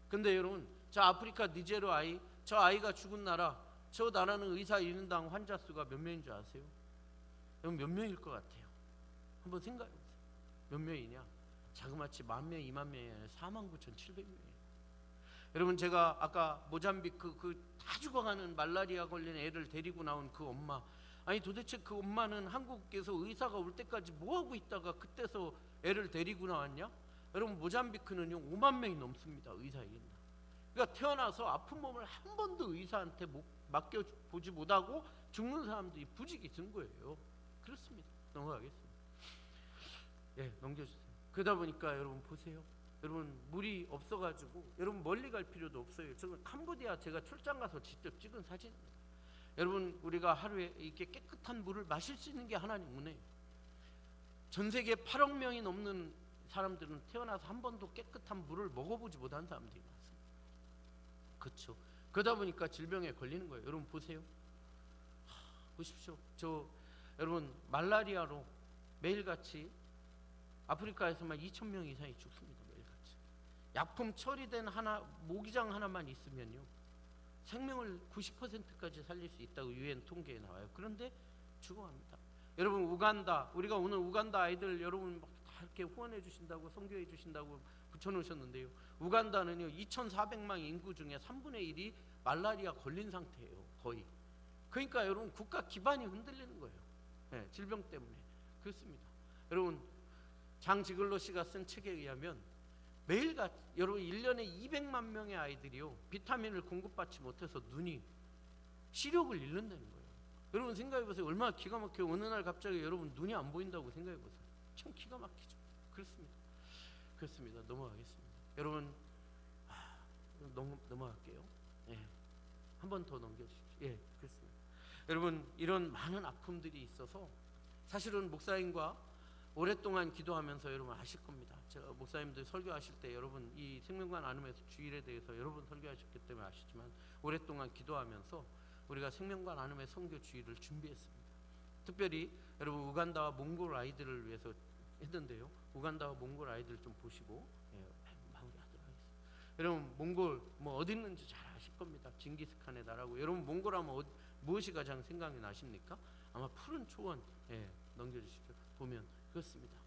근데 여러분 저 아프리카 니제르 아이 저 아이가 죽은 나라 저 나라는 의사 1인당 환자 수가 몇 명인 줄 아세요? 여러분 몇 명일 것 같아요? 한번 생각해보세요. 몇 명이냐? 자그마치 10,000명, 20,000명이 아니라 49,700명이에요. 여러분 제가 아까 모잠비크 그 다 죽어가는 말라리아 걸린 애를 데리고 나온 그 엄마 아니 도대체 그 엄마는 한국에서 의사가 올 때까지 뭐하고 있다가 그때서 애를 데리고 나왔냐? 여러분 모잠비크는요 5만 명이 넘습니다. 의사에 있나. 그러니까 태어나서 아픈 몸을 한 번도 의사한테 맡겨보지 못하고 죽는 사람들이 부직이 든 거예요. 그렇습니다. 넘어가겠습니다. 넘겨주세요. 그러다 보니까 여러분 보세요. 여러분 물이 없어가지고 여러분 멀리 갈 필요도 없어요. 저는 캄보디아 제가 출장 가서 직접 찍은 사진입니다. 여러분 우리가 하루에 이렇게 깨끗한 물을 마실 수 있는 게 하나님 은혜예요. 전 세계 8억 명이 넘는 사람들은 태어나서 한 번도 깨끗한 물을 먹어보지 못한 사람들이 많습니다. 그렇죠. 그러다 보니까 질병에 걸리는 거예요. 여러분 보세요. 보십시오. 저 여러분 말라리아로 매일같이 아프리카에서만 2,000명 이상이 죽습니다. 매일같이. 약품 처리된 모기장 하나만 있으면요 생명을 90%까지 살릴 수 있다고 유엔 통계에 나와요. 그런데 죽어갑니다. 여러분 우간다 우리가 오늘 우간다 아이들 여러분 다 이렇게 후원해 주신다고 선교해 주신다고 붙여놓으셨는데요. 우간다는요 2,400만 인구 중에 3분의 1이 말라리아 걸린 상태예요. 거의. 그러니까 여러분 국가 기반이 흔들리는 거예요. 질병 때문에. 그렇습니다. 여러분 장지글로 씨가 쓴 책에 의하면 매일같이 여러분 1년에 200만 명의 아이들이요 비타민을 공급받지 못해서 눈이 시력을 잃는다는 거예요. 여러분 생각해보세요. 얼마나 기가 막혀요. 어느 날 갑자기 여러분 눈이 안 보인다고 생각해보세요. 참 기가 막히죠. 그렇습니다. 넘어가겠습니다. 여러분 넘어갈게요. 한 번 더 넘겨주십시오. 그렇습니다. 여러분 이런 많은 아픔들이 있어서 사실은 목사님과 오랫동안 기도하면서 여러분 아실 겁니다. 제가 목사님들 설교하실 때 여러분 이 생명과 나눔에서 주일에 대해서 여러 번 설교하셨기 때문에 아시지만 오랫동안 기도하면서 우리가 생명과 나눔의 선교 주일을 준비했습니다. 특별히 여러분 우간다와 몽골 아이들을 위해서 했는데요. 우간다와 몽골 아이들 좀 보시고 마무리하도록 하겠습니다. 여러분 몽골 뭐 어디 있는지 잘 아실 겁니다. 징기스칸의 나라고. 여러분 몽골하면 무엇이 가장 생각이 나십니까? 아마 푸른 초원. 넘겨주십시오. 보면 그렇습니다.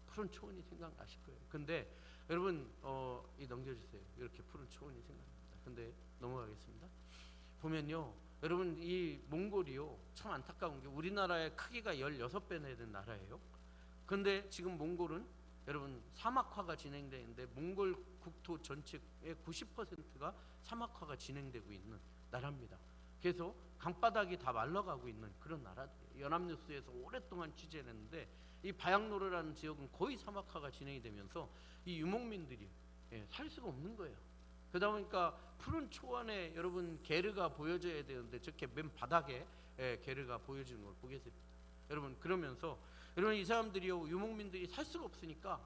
푸른 초원이 생각나실 거예요. 근데 여러분 넘겨주세요. 이렇게 푸른 초원이 생각납니다. 근데 넘어가겠습니다. 보면요 여러분 이 몽골이요 참 안타까운 게 우리나라의 크기가 16배 되는 나라예요. 근데 지금 몽골은 여러분 사막화가 진행되는데 몽골 국토 전체의 90%가 사막화가 진행되고 있는 나라입니다. 그래서 강바닥이 다 말라가고 있는 그런 나라들이에요. 연합뉴스에서 오랫동안 취재를 했는데 이 바양노르라는 지역은 거의 사막화가 진행이 되면서 이 유목민들이 살 수가 없는 거예요. 그러다 보니까 푸른 초원에 여러분 게르가 보여져야 되는데 저렇게 맨 바닥에 게르가 보여지는 걸 보게 됩니다. 여러분 그러면서 여러분 이 사람들이요 유목민들이 살 수가 없으니까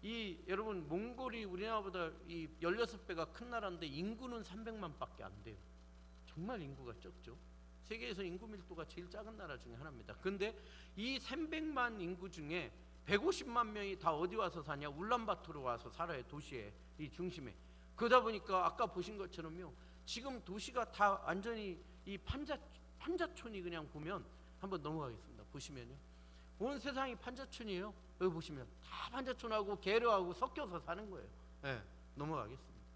이 여러분 몽골이 우리나라보다 이 16배가 큰 나라인데 인구는 300만밖에 안 돼요. 정말 인구가 적죠. 세계에서 인구 밀도가 제일 작은 나라 중에 하나입니다. 근데 이 300만 인구 중에 150만 명이 다 어디 와서 사냐? 울란바토르 와서 살아요. 도시에 이 중심에. 그러다 보니까 아까 보신 것처럼요. 지금 도시가 다 완전히 이 판자촌이 그냥 보면 한번 넘어가겠습니다. 보시면요. 온 세상이 판자촌이에요. 여기 보시면 다 판자촌하고 게르하고 섞여서 사는 거예요. 넘어가겠습니다.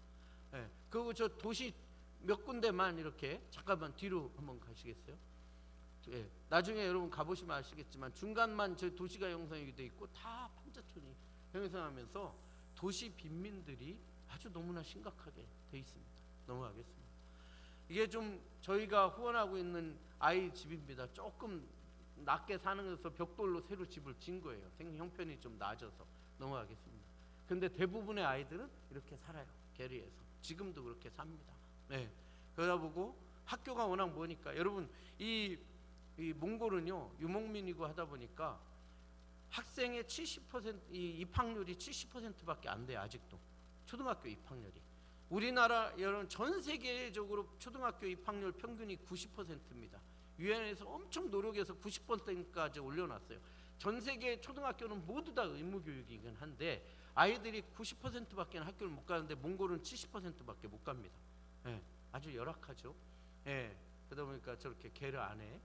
그리고 저 도시 몇 군데만 이렇게 잠깐만 뒤로 한번 가시겠어요? 나중에 여러분 가보시면 아시겠지만 중간만 저 도시가 형성이 돼 있고 다 판자촌이 형성하면서 도시 빈민들이 아주 너무나 심각하게 돼 있습니다. 넘어가겠습니다. 이게 좀 저희가 후원하고 있는 아이 집입니다. 조금 낮게 사는 데서 벽돌로 새로 집을 진 거예요. 형편이 좀 낮아서. 넘어가겠습니다. 근데 대부분의 아이들은 이렇게 살아요. 게르에서. 지금도 그렇게 삽니다. 그러다 보고 학교가 워낙 머니까 여러분 이 몽골은요 유목민이고 하다 보니까 학생의 70% 이 입학률이 70%밖에 안 돼요. 아직도 초등학교 입학률이. 우리나라 여러분 전 세계적으로 초등학교 입학률 평균이 90%입니다. 유엔에서 엄청 노력해서 90%까지 올려놨어요. 전 세계 초등학교는 모두 다 의무교육이긴 한데 아이들이 90%밖에 학교를 못 가는데 몽골은 70%밖에 못 갑니다. 아주 열악하죠. 그러다 보니까 저렇게 게르 안에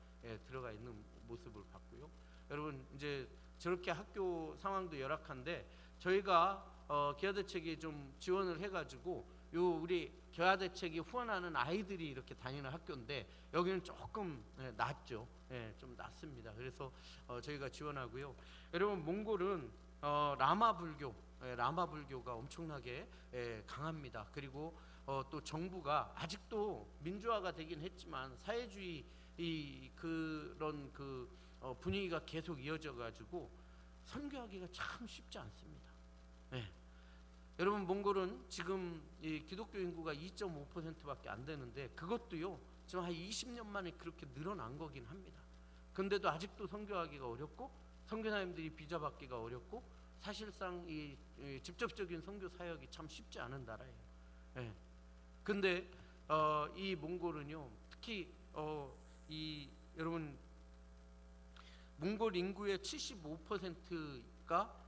들어가 있는 모습을 봤고요. 여러분 이제 저렇게 학교 상황도 열악한데 저희가 기아대책이 좀 지원을 해가지고 요 우리 기아대책이 후원하는 아이들이 이렇게 다니는 학교인데 여기는 조금 낫죠. 좀 낫습니다. 그래서 저희가 지원하고요. 여러분 몽골은 라마 불교가 엄청나게 강합니다. 그리고 또 정부가 아직도 민주화가 되긴 했지만 사회주의 그런 분위기가 계속 이어져 가지고 선교하기가 참 쉽지 않습니다. 여러분 몽골은 지금 이 기독교 인구가 2.5%밖에 안 되는데 그것도요 지금 한 20년 만에 그렇게 늘어난 거긴 합니다. 근데도 아직도 선교하기가 어렵고 선교사님들이 비자 받기가 어렵고 사실상 이 직접적인 선교 사역이 참 쉽지 않은 나라예요. 근데 이 몽골은요 특히 이 여러분 몽골 인구의 75%가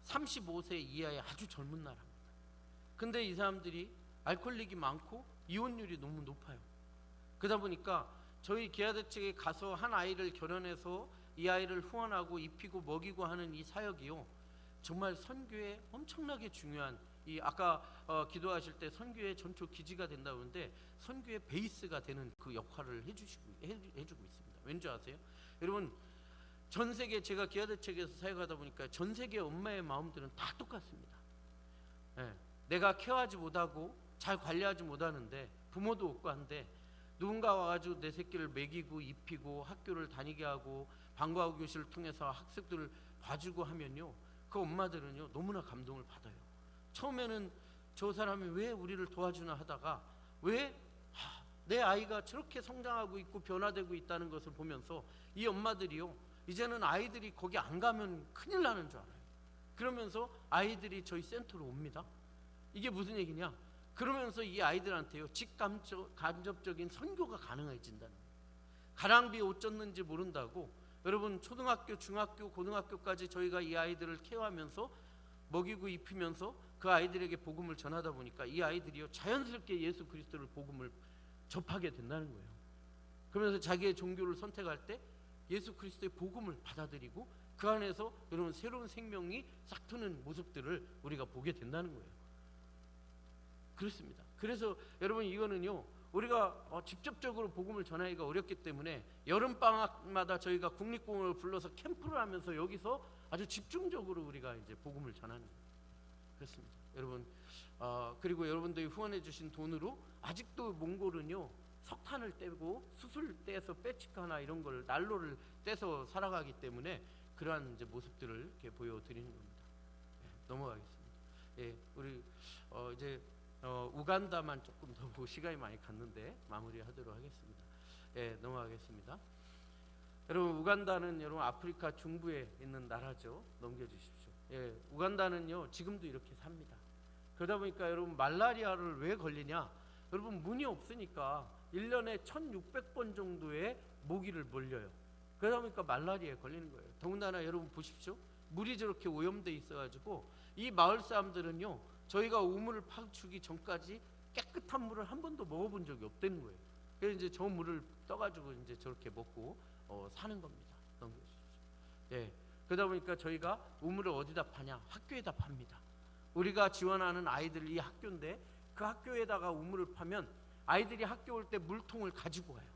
35세 이하의 아주 젊은 나라입니다. 근데 이 사람들이 알코올릭이 많고 이혼율이 너무 높아요. 그러다 보니까 저희 기아대책에 가서 한 아이를 결혼해서 이 아이를 후원하고 입히고 먹이고 하는 이 사역이요 정말 선교에 엄청나게 중요한 이 아까 기도하실 때 선교의 전초 기지가 된다고 하는데 선교의 베이스가 되는 그 역할을 해주고 있습니다. 왠지 아세요? 여러분 전 세계 제가 기아대책에서 사역하다 보니까 전 세계 엄마의 마음들은 다 똑같습니다. 내가 케어하지 못하고 잘 관리하지 못하는데 부모도 없고 한데 누군가 와가지고 내 새끼를 먹이고 입히고 학교를 다니게 하고 방과후 교실을 통해서 학습들을 봐주고 하면요 그 엄마들은요 너무나 감동을 받아요. 처음에는 저 사람이 왜 우리를 도와주나 하다가 왜 내 아이가 저렇게 성장하고 있고 변화되고 있다는 것을 보면서 이 엄마들이요 이제는 아이들이 거기 안 가면 큰일 나는 줄 알아요. 그러면서 아이들이 저희 센터로 옵니다. 이게 무슨 얘기냐? 그러면서 이 아이들한테요 직간접적인 선교가 가능해진다는 거예요. 가랑비 옷 젖는지 모른다고 여러분 초등학교, 중학교, 고등학교까지 저희가 이 아이들을 케어하면서 먹이고 입히면서 그 아이들에게 복음을 전하다 보니까 이 아이들이요 자연스럽게 예수 그리스도를 복음을 접하게 된다는 거예요. 그러면서 자기의 종교를 선택할 때 예수 그리스도의 복음을 받아들이고 그 안에서 여러분 새로운 생명이 싹 트는 모습들을 우리가 보게 된다는 거예요. 그렇습니다. 그래서 여러분 이거는요 우리가 직접적으로 복음을 전하기가 어렵기 때문에 여름방학마다 저희가 국립공원을 불러서 캠프를 하면서 여기서 아주 집중적으로 우리가 이제 복음을 전하는 거예요. 그렇습니다. 여러분 그리고 여러분들이 후원해 주신 돈으로 아직도 몽골은요 석탄을 떼고 수술 떼서 빼치카나 이런 걸 난로를 떼서 살아가기 때문에 그러한 이제 모습들을 이렇게 보여드리는 겁니다. 넘어가겠습니다. 우리 이제 우간다만 조금 더 보고 시간이 많이 갔는데 마무리하도록 하겠습니다. 예, 넘어가겠습니다. 여러분, 우간다는 여러분 아프리카 중부에 있는 나라죠. 넘겨주십시오. 예, 우간다는요 지금도 이렇게 삽니다. 그러다 보니까 여러분 말라리아를 왜 걸리냐? 여러분 문이 없으니까 1년에 1600번 정도의 모기를 몰려요. 그러다 보니까 말라리아에 걸리는 거예요. 더군다나 여러분 보십시오. 물이 저렇게 오염돼 있어가지고 이 마을 사람들은요 저희가 우물을 파주기 전까지 깨끗한 물을 한 번도 먹어본 적이 없다는 거예요. 그래서 이제 저 물을 떠가지고 이제 저렇게 먹고 사는 겁니다. 넘겨주십시오. 예. 그러다 보니까 저희가 우물을 어디다 파냐? 학교에다 팝니다. 우리가 지원하는 아이들 이 학교인데 그 학교에다가 우물을 파면 아이들이 학교 올 때 물통을 가지고 와요.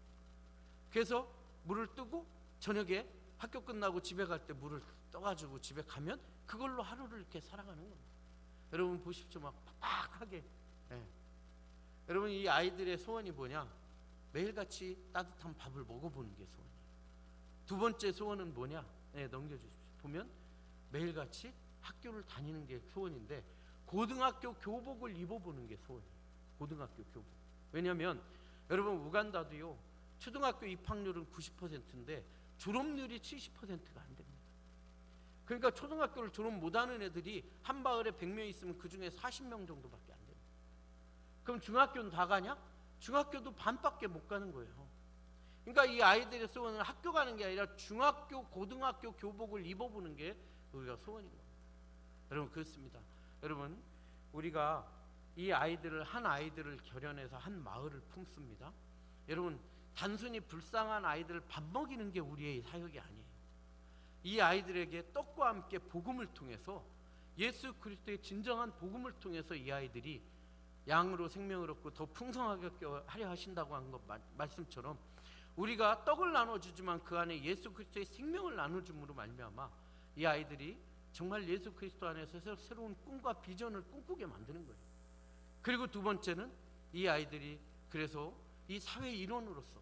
그래서 물을 뜨고 저녁에 학교 끝나고 집에 갈 때 물을 떠가지고 집에 가면 그걸로 하루를 이렇게 살아가는 겁니다. 여러분 보십시오. 막 팍팍하게. 예. 여러분 이 아이들의 소원이 뭐냐? 매일같이 따뜻한 밥을 먹어보는 게 소원이에요. 두 번째 소원은 뭐냐? 네, 넘겨주십시오. 보면 매일같이 학교를 다니는 게 소원인데 고등학교 교복을 입어보는 게 소원이에요. 고등학교 교복. 왜냐하면 여러분 우간다도요 초등학교 입학률은 90%인데 졸업률이 70%가 안 됩니다. 그러니까 초등학교를 졸업 못하는 애들이 한 마을에 100명 있으면 그 중에 40명 정도밖에 안 됩니다. 그럼 중학교는 다 가냐? 중학교도 반밖에 못 가는 거예요. 그러니까 이 아이들의 소원은 학교 가는 게 아니라 중학교, 고등학교 교복을 입어보는 게 우리가 소원인 겁니다. 여러분 그렇습니다. 여러분 우리가 이 아이들을 한 아이들을 결연해서 한 마을을 품습니다. 여러분 단순히 불쌍한 아이들을 밥 먹이는 게 우리의 사역이 아니에요. 이 아이들에게 떡과 함께 복음을 통해서 예수 그리스도의 진정한 복음을 통해서 이 아이들이 양으로 생명을 얻고 더 풍성하게 하려 하신다고 한 것 말씀처럼 우리가 떡을 나눠주지만 그 안에 예수 그리스도의 생명을 나눠줌으로 말미암아 이 아이들이 정말 예수 그리스도 안에서 새로운 꿈과 비전을 꿈꾸게 만드는 거예요. 그리고 두 번째는 이 아이들이 그래서 이 사회 일원으로서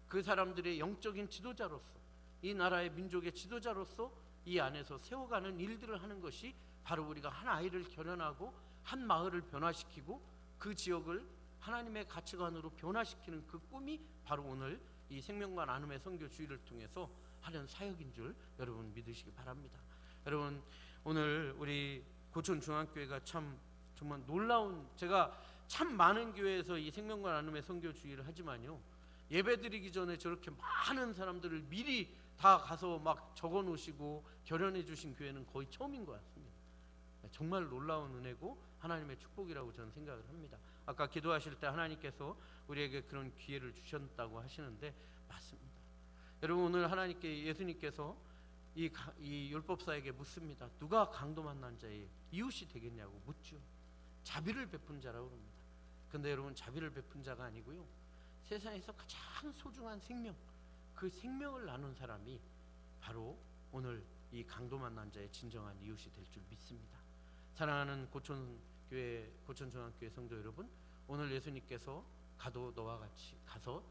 그 사람들의 영적인 지도자로서 이 나라의 민족의 지도자로서 이 안에서 세워가는 일들을 하는 것이 바로 우리가 한 아이를 결연하고 한 마을을 변화시키고 그 지역을 하나님의 가치관으로 변화시키는 그 꿈이 바로 오늘 이 생명과 나눔의 선교 주의를 통해서 하는 사역인 줄 여러분 믿으시기 바랍니다. 여러분 오늘 우리 고촌 중앙교회가 참 정말 놀라운, 제가 참 많은 교회에서 이 생명과 나눔의 선교 주의를 하지만요 예배드리기 전에 저렇게 많은 사람들을 미리 다 가서 막 적어 놓으시고 결연해 주신 교회는 거의 처음인 것 같습니다. 정말 놀라운 은혜고 하나님의 축복이라고 저는 생각을 합니다. 아까 기도하실 때 하나님께서 우리에게 그런 기회를 주셨다고 하시는데 맞습니다. 여러분 오늘 하나님께 예수님께서 이 율법사에게 묻습니다. 누가 강도 만난 자의 이웃이 되겠냐고 묻죠. 자비를 베푼 자라고 합니다. 근데 여러분 자비를 베푼 자가 아니고요 세상에서 가장 소중한 생명, 그 생명을 나눈 사람이 바로 오늘 이 강도 만난 자의 진정한 이웃이 될 줄 믿습니다. 사랑하는 고촌교회, 고촌중앙교회 성도 여러분, 오늘 예수님께서 가서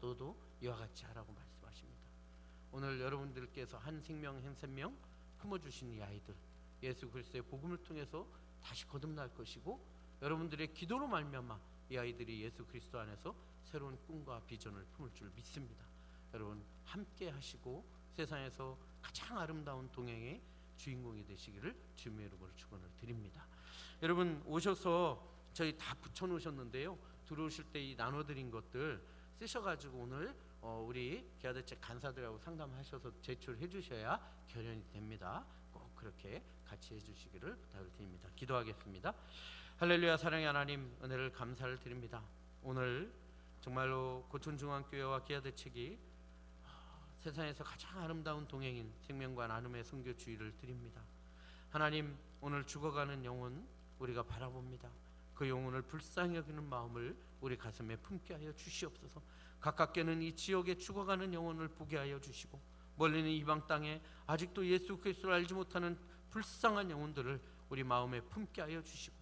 너도 이와 같이 하라고 말씀하십니다. 오늘 여러분들께서 한 생명 한 생명 품어주신 이 아이들 예수 그리스도의 복음을 통해서 다시 거듭날 것이고 여러분들의 기도로 말미암아 이 아이들이 예수 그리스도 안에서 새로운 꿈과 비전을 품을 줄 믿습니다. 여러분 함께 하시고 세상에서 가장 아름다운 동행의 주인공이 되시기를 주님의 이름으로 축원을 드립니다. 여러분 오셔서 저희 다 붙여놓으셨는데요 들어오실 때 이 나눠드린 것들 쓰셔가지고 오늘 우리 기아대책 간사들하고 상담하셔서 제출해 주셔야 결연이 됩니다. 꼭 그렇게 같이 해주시기를 부탁을 드립니다. 기도하겠습니다. 할렐루야. 사랑의 하나님, 은혜를 감사를 드립니다. 오늘 정말로 고촌중앙교회와 기아대책이 세상에서 가장 아름다운 동행인 생명과 나눔의 선교 주의를 드립니다. 하나님, 오늘 죽어가는 영혼 우리가 바라봅니다. 그 영혼을 불쌍히 여기는 마음을 우리 가슴에 품게 하여 주시옵소서. 가깝게는 이 지역에 죽어가는 영혼을 보게 하여 주시고 멀리는 이방 땅에 아직도 예수 그리스도를 알지 못하는 불쌍한 영혼들을 우리 마음에 품게 하여 주시고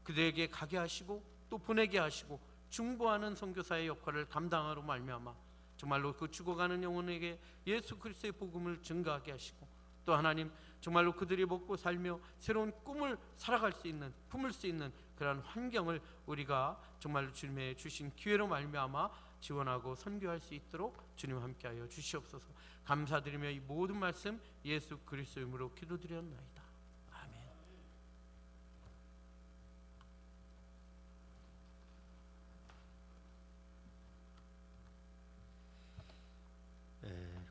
그들에게 가게 하시고 또 보내게 하시고 중보하는 선교사의 역할을 감당하러 말미암아 정말로 그 죽어가는 영혼에게 예수 그리스도의 복음을 증거하게 하시고 또 하나님 정말로 그들이 먹고 살며 새로운 꿈을 살아갈 수 있는, 품을 수 있는 그런 환경을 우리가 정말로 주님의 주신 기회로 말미암아 지원하고 선교할 수 있도록 주님 함께하여 주시옵소서. 감사드리며 이 모든 말씀 예수 그리스도 이름으로 기도드렸나이다. 아멘.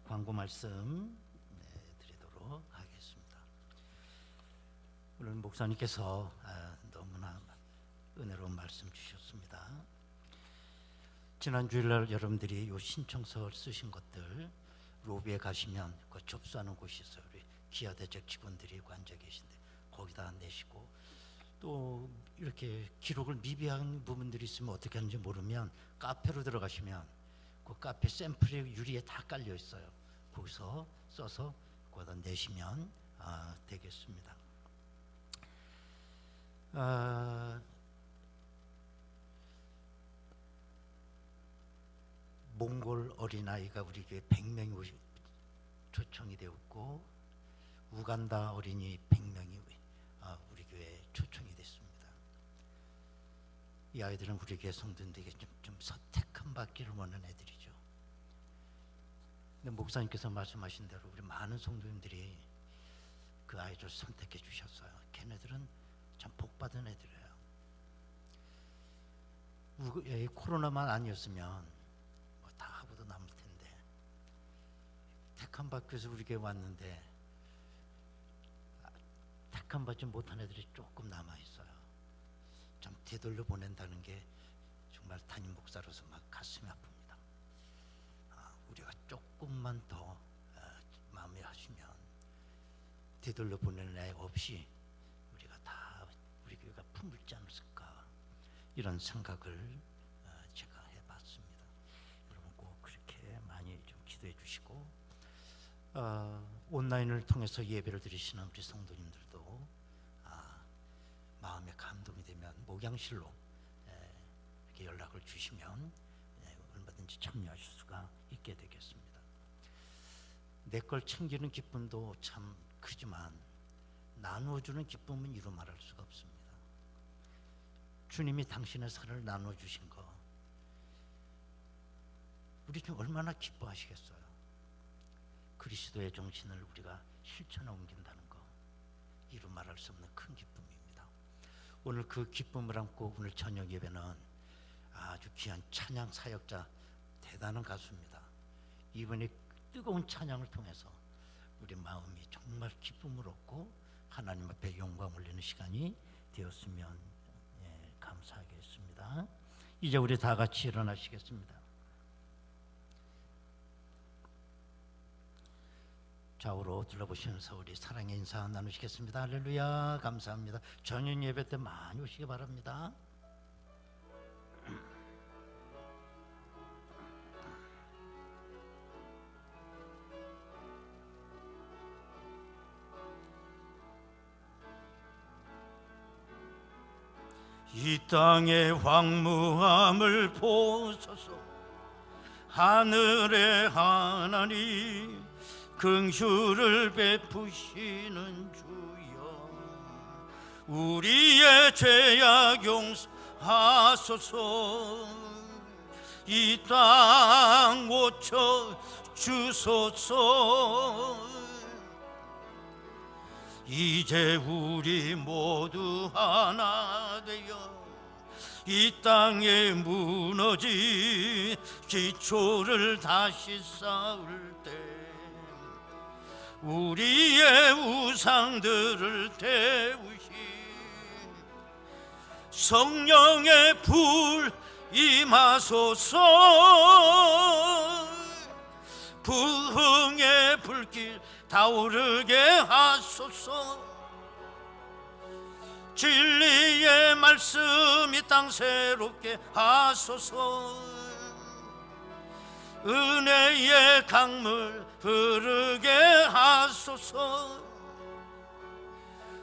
광고 말씀 드리도록 하겠습니다. 오늘 목사님께서 너무나 은혜로운 말씀 주셨습니다. 지난 주일날 여러분들이 요 신청서 쓰신 것들 로비에 가시면 그 접수하는 곳이 있어요. 우리 기아대책 직원들이 앉아 계신데 거기다 내시고, 또 이렇게 기록을 미비한 부분들이 있으면 어떻게 하는지 모르면 카페로 들어가시면 그 카페 샘플이 유리에 다 깔려 있어요. 거기서 써서 거기다 내시면 되겠습니다. 몽골 어린아이가 우리 교회 100명이 초청이 되었고, 우간다 어린이 100명이 우리 교회에 초청이 됐습니다. 이 아이들은 우리 교회 성도들에게 좀 선택한 받기를 원하는 애들이죠. 근데 목사님께서 말씀하신 대로 우리 많은 성도님들이 그 아이들 선택해 주셨어요. 걔네들은 참 복받은 애들이에요. 코로나만 아니었으면 다 하고도 남을 텐데, 택함 받기 위해서 우리 교회 왔는데 택함 받지 못한 애들이 조금 남아 있어요. 참 되돌려 보낸다는 게 정말 담임 목사로서 막 가슴이 아픕니다. 우리가 조금만 더 마음에 하시면 되돌려 보내는 애 없이 우리가 다 우리 교회가 품을지 않을까, 이런 생각을 제가 해봤습니다. 여러분 꼭 그렇게 많이 좀 기도해 주시고, 온라인을 통해서 예배를 드리시는 우리 성도님들도 마음에 감동이 되면 목양실로 이렇게 연락을 주시면 얼마든지 참여하실 수가 있게 되겠습니다. 내 걸 챙기는 기쁨도 참 크지만 나누어주는 기쁨은 이루 말할 수가 없습니다. 주님이 당신의 살을 나눠주신 거 우리 좀 얼마나 기뻐하시겠어요. 그리스도의 정신을 우리가 실천에 옮긴다는 거 이루 말할 수 없는 큰 기쁨입니다. 오늘 그 기쁨을 안고 오늘 저녁 예배는 아주 귀한 찬양 사역자 대단한 가수입니다. 이분이 뜨거운 찬양을 통해서 우리 마음이 정말 기쁨을 얻고 하나님 앞에 영광 올리는 시간이 되었으면 감사하겠습니다. 이제 우리 다 같이 일어나시겠습니다. 좌우로 둘러보시면서 우리 사랑의 인사 나누시겠습니다. 할렐루야, 감사합니다. 저녁 예배 때 많이 오시기 바랍니다. 이 땅의 황무함을 보소서. 하늘의 하나님 긍휼을 베푸시는 주여, 우리의 죄악 용서하소서. 이 땅 고쳐 주소서. 이제 우리 모두 하나 되어 이 땅에 무너진 기초를 다시 쌓을 때 우리의 우상들을 태우시 성령의 불 임하소서. 부흥의 불길 타오르게 하소서. 진리의 말씀 이 땅 새롭게 하소서. 은혜의 강물 흐르게 하소서.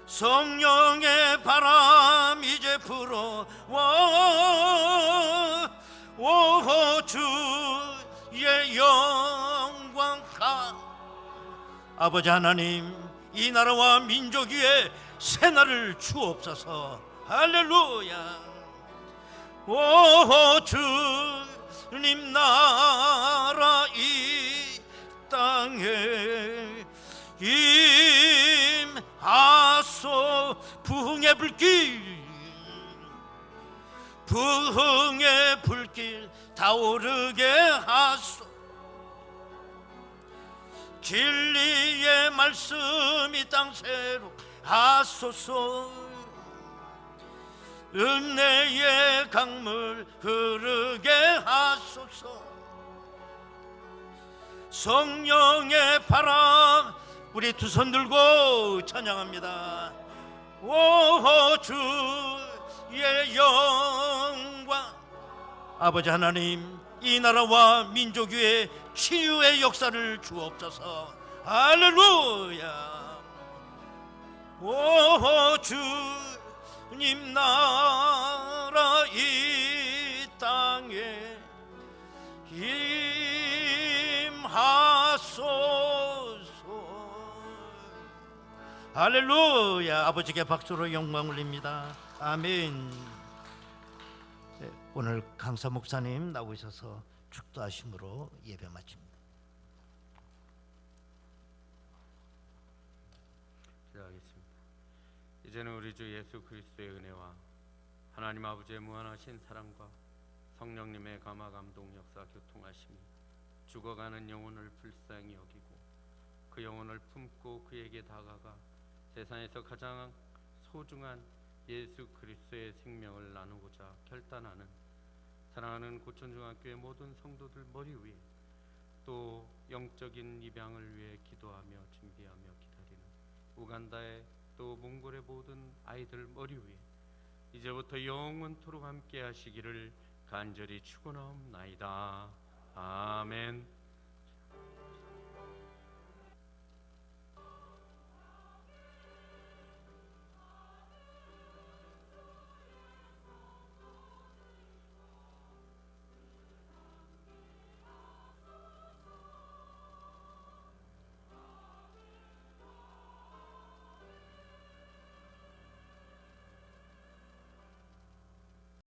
성령의 바람 이제 불어와 주의 영광 아버지 하나님, 이 나라와 민족 위에 새날을 주옵소서. 할렐루야. 오 주님 나라 이 땅에 임하소. 부흥의 불길, 부흥의 불길 타오르게 하소. 진리의 말씀이 땅새로 하소서. 은혜의 강물 흐르게 하소서. 성령의 바람, 우리 두 손 들고 찬양합니다. 오 주의 영광. 아버지 하나님, 이 나라와 민족 위에 치유의 역사를 주옵소서. 할렐루야. 오 주님 나라 이 땅에 임하소서. 할렐루야. 아버지께 박수로 영광 올립니다. 아멘. 네, 오늘 강사 목사님 나오셔서 축도하심으로 예배 마칩니다. 기도하겠습니다. 이제는 우리 주 예수 그리스도의 은혜와 하나님 아버지의 무한하신 사랑과 성령님의 감화 감동 역사 교통하심이 죽어가는 영혼을 불쌍히 여기고 그 영혼을 품고 그에게 다가가 세상에서 가장 소중한 예수 그리스도의 생명을 나누고자 결단하는 사랑하는 고천중학교의 모든 성도들 머리 위에, 또 영적인 입양을 위해 기도하며 준비하며 기다리는 우간다의 또 몽골의 모든 아이들 머리 위에 이제부터 영원토록 함께 하시기를 간절히 축원하옵나이다. 아멘.